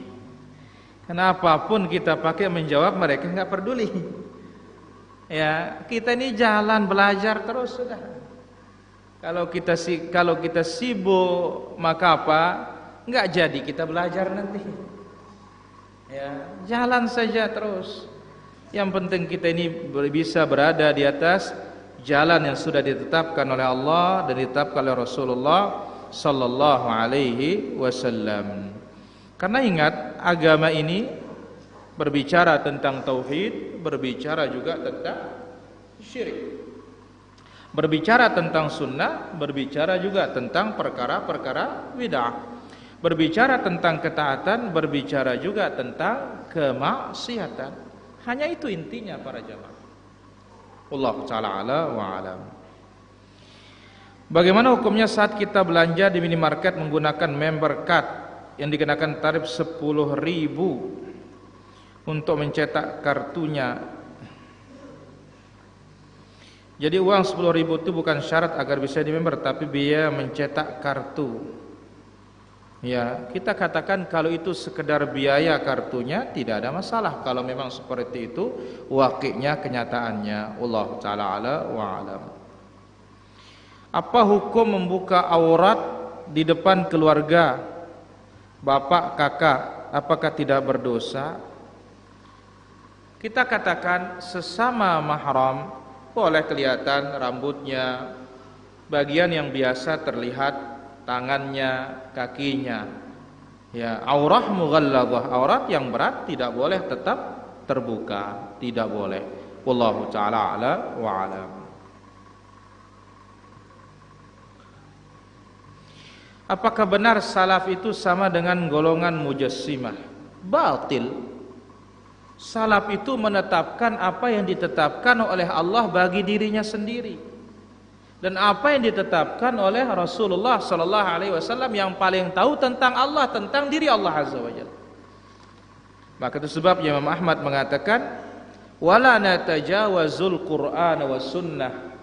Kenapapun kita pakai menjawab, mereka enggak peduli. Ya, kita ini jalan belajar terus sudah. Kalau kita sibuk, maka apa? Enggak jadi kita belajar nanti. Ya, jalan saja terus. Yang penting kita ini bisa berada di atas jalan yang sudah ditetapkan oleh Allah dan ditetapkan oleh Rasulullah sallallahu alaihi wasallam. Karena ingat, agama ini berbicara tentang tauhid, berbicara juga tentang syirik. Berbicara tentang sunnah, berbicara juga tentang perkara-perkara bid'ah. Berbicara tentang ketaatan, berbicara juga tentang kemaksiatan. Hanya itu intinya para jamaah. Wallahu ta'ala ala wa alam. Bagaimana hukumnya saat kita belanja di minimarket menggunakan member card yang dikenakan tarif 10.000 untuk mencetak kartunya? Jadi uang 10.000 itu bukan syarat agar bisa di-member, tapi biaya mencetak kartu. Ya, kita katakan kalau itu sekedar biaya kartunya tidak ada masalah. Kalau memang seperti itu waqi'nya, kenyataannya. Wallahu ta'ala ala wa alam. Apa hukum membuka aurat di depan keluarga, bapak, kakak? Apakah tidak berdosa? kita katakan sesama mahram boleh kelihatan rambutnya, bagian yang biasa terlihat tangannya, kakinya. Ya, aurah mughalladhah, aurat yang berat tidak boleh tetap terbuka, tidak boleh. Wallahu taala ala wa alam. Apakah benar salaf itu sama dengan golongan mujassimah? Batil. Salaf itu menetapkan apa yang ditetapkan oleh Allah bagi dirinya sendiri, dan apa yang ditetapkan oleh Rasulullah sallallahu alaihi wasallam yang paling tahu tentang Allah, tentang diri Allah azza wajalla. Maka itu sebabnya Imam Ahmad mengatakan, wala natajawazul Qur'an was sunnah.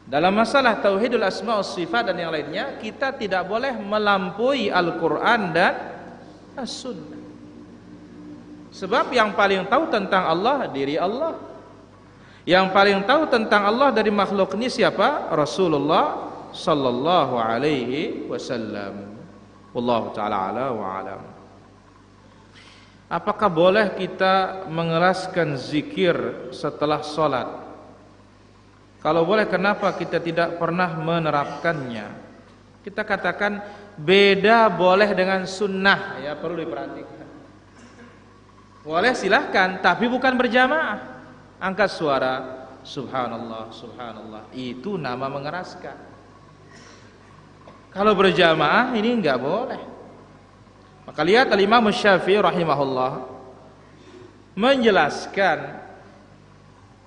Dalam masalah tauhidul asma was sifat dan yang lainnya, kita tidak boleh melampaui Al-Qur'an dan As-Sunnah. Sebab yang paling tahu tentang Allah diri Allah. Yang paling tahu tentang Allah dari makhluk ini siapa? Rasulullah sallallahu alaihi wasallam. Wallahu taala ala wa alam. Apakah boleh kita mengeraskan zikir setelah salat? Kalau boleh, kenapa kita tidak pernah menerapkannya? Kita katakan beda boleh dengan sunnah, ya, perlu diperhatikan. Boleh silahkan, tapi bukan berjamaah. Angkat suara subhanallah, subhanallah, itu nama mengeraskan. Kalau berjamaah ini enggak boleh. Maka lihat Al-Imam Syafi'i rahimahullah menjelaskan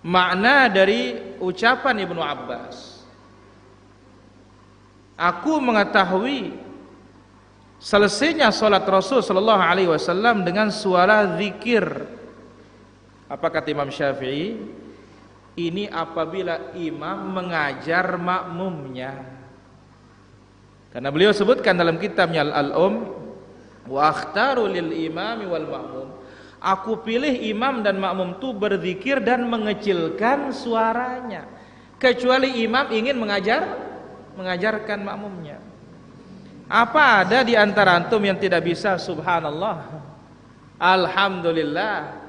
makna dari ucapan Ibnu Abbas. Aku mengetahui selesainya salat Rasul sallallahu alaihi wasallam dengan suara zikir. Apa kata Imam Syafi'i? Ini apabila imam mengajar makmumnya. Karena beliau sebutkan dalam kitabnya Al-Um, wa akhtaru lil imami wal makmum. Aku pilih imam dan makmum itu berzikir dan mengecilkan suaranya, kecuali imam ingin mengajarkan makmumnya. Apa ada di antara antum yang tidak bisa subhanallah, alhamdulillah?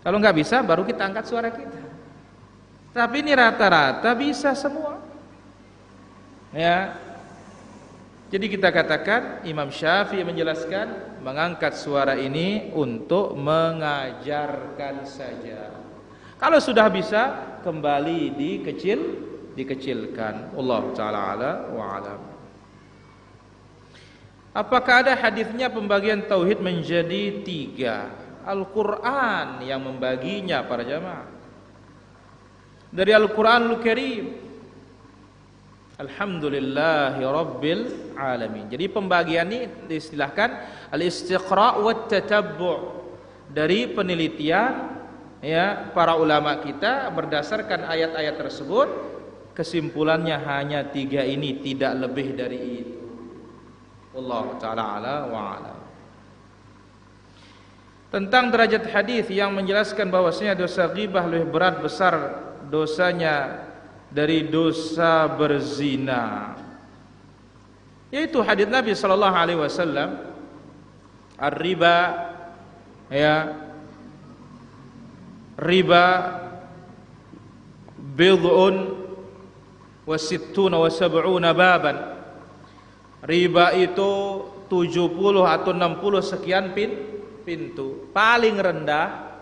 Kalau nggak bisa, baru kita angkat suara kita. Tapi ini rata-rata bisa semua. Ya. Jadi kita katakan Imam Syafi'i menjelaskan mengangkat suara ini untuk mengajarkan saja. Kalau sudah bisa kembali dikecilkan. Allah taala ala wa alam. Apakah ada hadisnya pembagian tauhid menjadi 3? Al-Qur'an yang membaginya para jamaah. Dari Al-Qur'anul Karim. Alhamdulillahi Rabbil Alamin. Jadi pembagian ini diistilahkan al-istiqra' wa tatabbu', dari penelitian ya para ulama kita berdasarkan ayat-ayat tersebut, kesimpulannya hanya 3 ini, tidak lebih dari itu. Wallahu ta'ala ala wa alam. Tentang derajat hadis yang menjelaskan bahwasanya dosa ghibah lebih berat besar dosanya dari dosa berzina, yaitu hadis Nabi sallallahu alaihi wasallam, ar-riba, ya, riba bid'un wa sittuna wa sab'una baban. Riba itu 70 atau 60 sekian pintu. Paling rendah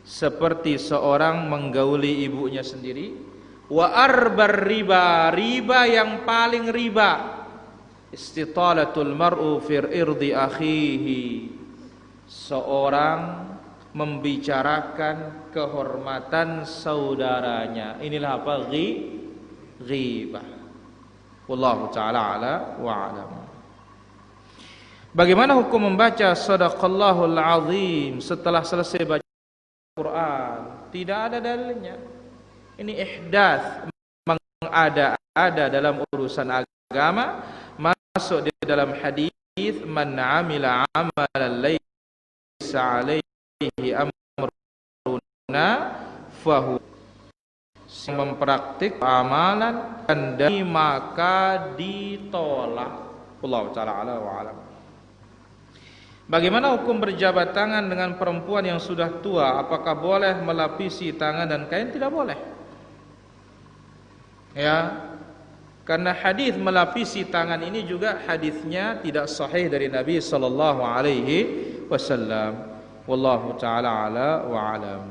seperti seorang menggauli ibunya sendiri. Wa arbar riba, riba yang paling riba, istitalatul mar'u fir irdi akhihi, seorang membicarakan kehormatan saudaranya. Inilah apa? Ghibah. Wallahu ta'ala ala wa alam. Bagaimana hukum membaca sadaqallahul azim setelah selesai baca Quran? Tidak ada dalilnya. Ini ihdaats, mengada-ada dalam urusan agama, masuk di dalam hadis man 'amila 'amalan laisa 'alaihi amruna fahu, mempraktik amalan dan maka ditolak. Allah taala ala wa alam. Bagaimana hukum berjabat tangan dengan perempuan yang sudah tua? Apakah boleh melapisi tangan dan kain? Tidak boleh. Ya, karena hadis melapisi tangan ini juga hadisnya tidak sahih dari Nabi sallallahu alaihi wasallam. Wallahu taala ala wa alam.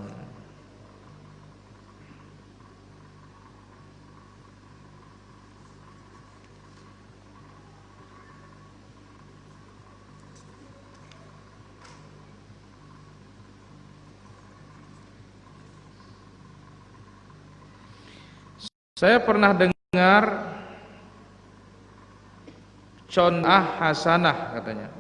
Saya pernah dengar contoh hasanah katanya.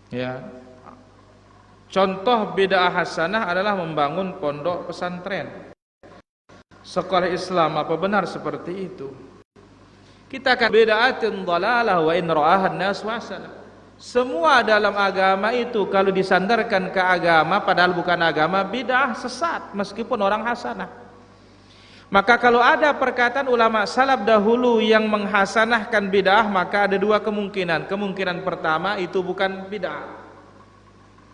Ya. Contoh bid'ah hasanah adalah membangun pondok pesantren, sekolah Islam. Apa benar seperti itu? Kita akan bid'atin dhalalah wa in ra'ahan nas hasanah. Semua dalam agama itu kalau disandarkan ke agama padahal bukan agama, bid'ah, sesat meskipun orang hasanah. Maka kalau ada perkataan ulama salaf dahulu yang menghasanahkan bid'ah, maka ada dua kemungkinan. Kemungkinan pertama itu bukan bid'ah.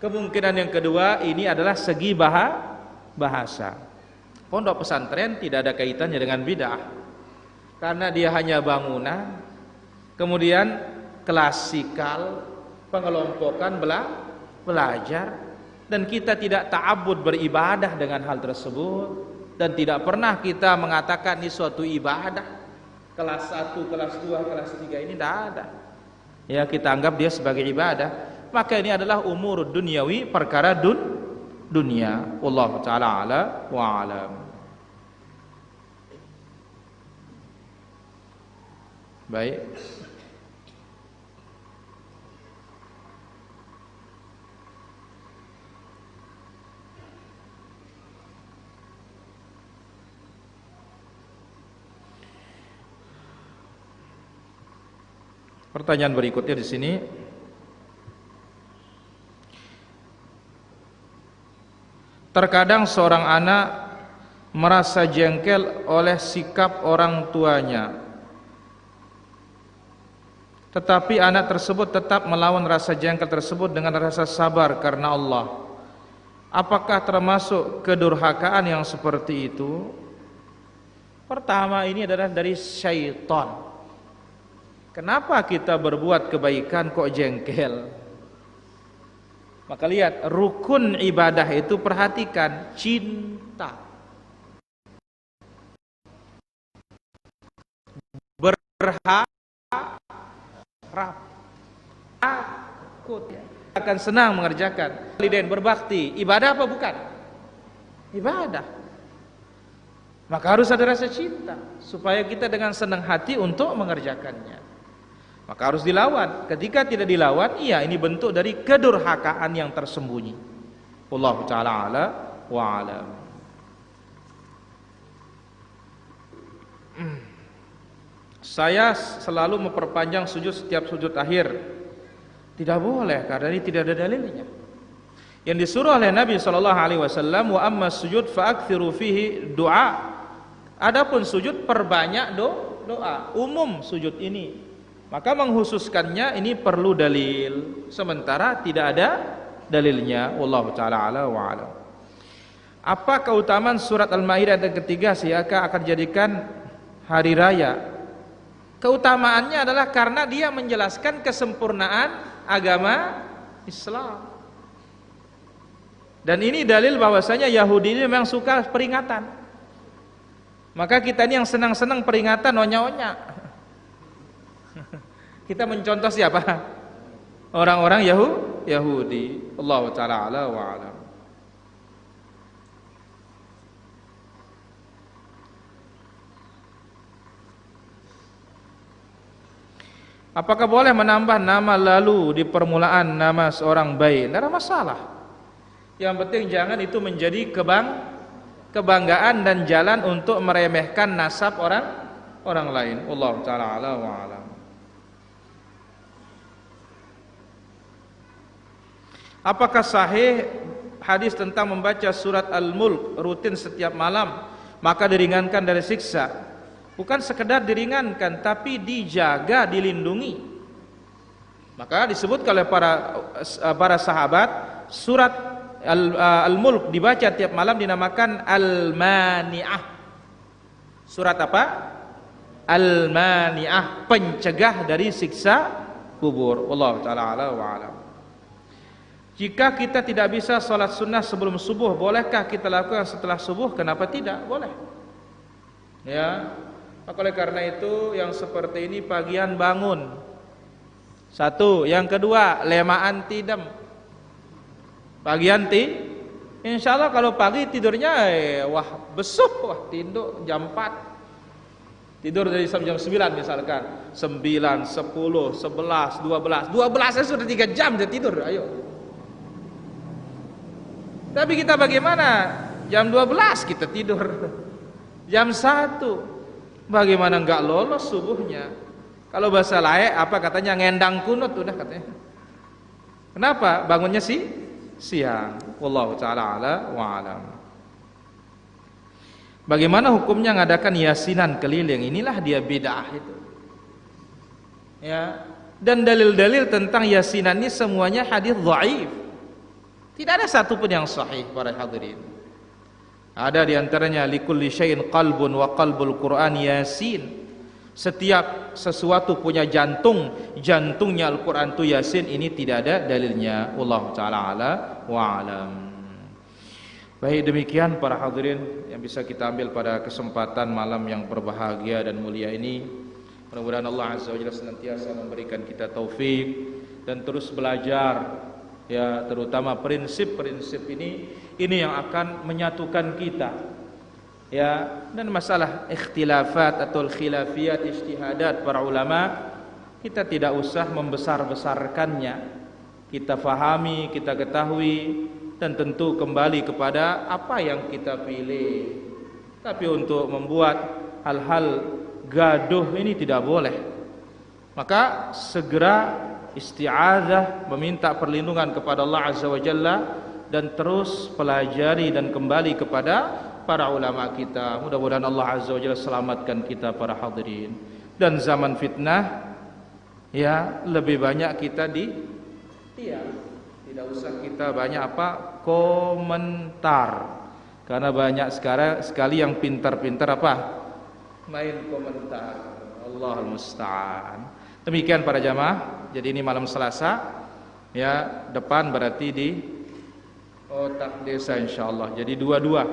Kemungkinan yang kedua ini adalah segi bahasa. Pondok pesantren tidak ada kaitannya dengan bid'ah, karena dia hanya bangunan, kemudian klasikal, pengelompokan belajar, dan kita tidak ta'abbud beribadah dengan hal tersebut, dan tidak pernah kita mengatakan ini suatu ibadah. Kelas 1, kelas 2, kelas 3 ini tidak ada. Ya, kita anggap dia sebagai ibadah. Maka ini adalah umur duniawi, perkara dunia. Wallahu ta'ala ala wa alam. Baik. Pertanyaan berikutnya di sini. Terkadang seorang anak merasa jengkel oleh sikap orang tuanya, tetapi anak tersebut tetap melawan rasa jengkel tersebut dengan rasa sabar karena Allah. Apakah termasuk kedurhakaan yang seperti itu? Pertama, ini adalah dari syaitan. Kenapa kita berbuat kebaikan kok jengkel? Maka lihat, rukun ibadah itu perhatikan, cinta, berharap, takut, akan senang mengerjakan. Walidain, berbakti, ibadah apa bukan? Ibadah. Maka harus ada rasa cinta supaya kita dengan senang hati untuk mengerjakannya. Maka harus dilawan. Ketika tidak dilawan, iya, ini bentuk dari kedurhakaan yang tersembunyi. Wallahu ta'ala ala wa alam. Saya selalu memperpanjang sujud setiap sujud akhir. Tidak boleh, karena ini tidak ada dalilnya. Yang disuruh oleh Nabi SAW, wa amma sujud fa'akthiru fihi doa. Adapun sujud perbanyak doa. Umum sujud ini. Maka menghususkannya ini perlu dalil, sementara tidak ada dalilnya. Wallahu ta'ala ala wa alam. Apa keutamaan surat Al-Maidah yang ketiga siapa akan jadikan hari raya? Keutamaannya adalah karena dia menjelaskan kesempurnaan agama Islam. Dan ini dalil bahwasanya Yahudi ini memang suka peringatan. Maka kita ini yang senang-senang peringatan, onya-onya. Kita mencontoh siapa? Orang-orang Yahudi. Allah ta'ala ala wa alam. Apakah boleh menambah nama lalu di permulaan nama seorang bayi? Tidak ada masalah. Yang penting jangan itu menjadi kebanggaan dan jalan untuk meremehkan nasab orang lain. Allah ta'ala ala wa alam. Apakah sahih hadis tentang membaca surat Al-Mulk rutin setiap malam maka diringankan dari siksa? Bukan sekedar diringankan, tapi dijaga, dilindungi. Maka disebut oleh para sahabat, surat Al-Mulk dibaca tiap malam dinamakan Al-Mani'ah. Surat apa? Al-Mani'ah, pencegah dari siksa kubur. Wallahu ta'ala a'lam wa a'lam. Jika kita tidak bisa salat sunnah sebelum subuh, bolehkah kita lakukan setelah subuh? Kenapa tidak? Boleh. Ya. Oleh karena itu yang seperti ini pagian bangun. Satu, yang kedua lemaan tidem. Pagian insyaallah kalau pagi tidurnya wah besuh, wah tidur jam 4. Tidur dari jam 9 misalkan. 9, 10, 11, 12. 12 sudah 3 jam dia tidur, ayo. Tapi kita bagaimana? Jam 12 kita tidur. Jam 1 bagaimana enggak lolos subuhnya? Kalau bahasa lain apa katanya, ngendang kunut udah katanya. Kenapa? Bangunnya siang. Wallahu ta'ala ala wa alam. Bagaimana hukumnya ngadakan yasinan keliling? Inilah dia bid'ah itu. Ya. Dan dalil-dalil tentang yasinan ini semuanya hadis dhaif. Tidak ada satupun yang sahih para hadirin. Ada di antaranya likulli syai'in qalbun wa qalbul Qur'an Yasin. Setiap sesuatu punya jantung, jantungnya Al-Qur'an itu Yasin. Ini tidak ada dalilnya. Wallahu ta'ala ala wa alam. Baik, demikian para hadirin yang bisa kita ambil pada kesempatan malam yang berbahagia dan mulia ini. Mudah-mudahan Allah Azza wa Jalla senantiasa memberikan kita taufik dan terus belajar, ya, terutama prinsip-prinsip ini yang akan menyatukan kita, ya. Dan masalah ikhtilafat atau khilafiyat ijtihadat para ulama kita tidak usah membesar-besarkannya. Kita fahami, kita ketahui, dan tentu kembali kepada apa yang kita pilih. Tapi untuk membuat hal-hal gaduh ini tidak boleh. Maka segera isti'adzah, meminta perlindungan kepada Allah Azza wa Jalla, dan terus pelajari dan kembali kepada para ulama kita. Mudah-mudahan Allah Azza wa Jalla selamatkan kita para hadirin. Dan zaman fitnah, ya, lebih banyak kita tidak usah kita banyak komentar, karena banyak sekali yang pintar-pintar main komentar. Allahul musta'an. Demikian para jamaah. Jadi ini malam Selasa, ya, depan berarti di Otak Desa insyaallah. Jadi dua-dua,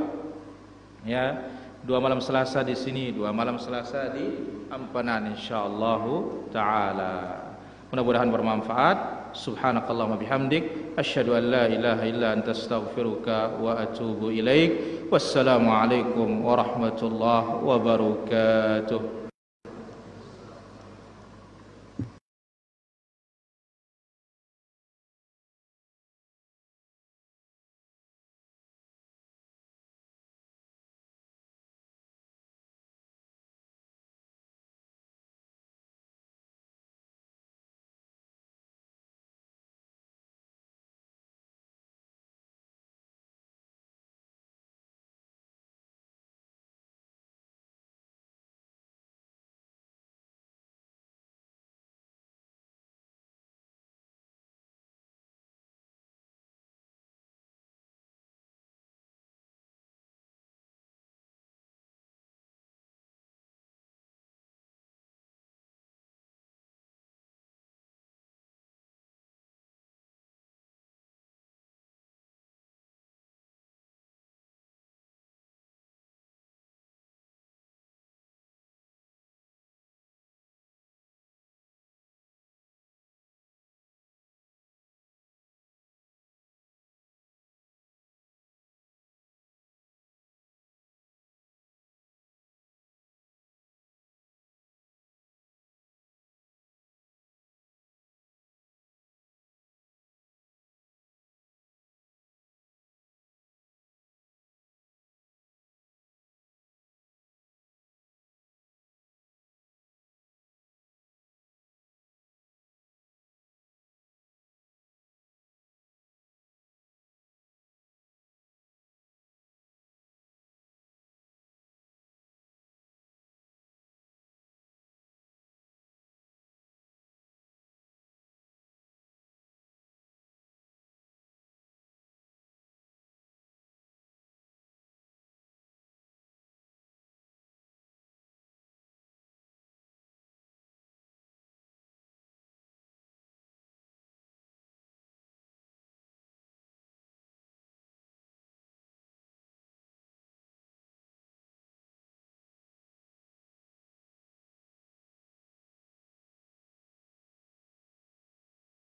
ya, 2 malam Selasa di sini, 2 malam Selasa di Ampanan insyaallah taala. Mudah-mudahan bermanfaat. Subhanakallahumma bihamdik asyhadu an la ilaha illa anta astaghfiruka wa atubu ilaik. Wassalamualaikum warahmatullahi wabarakatuh.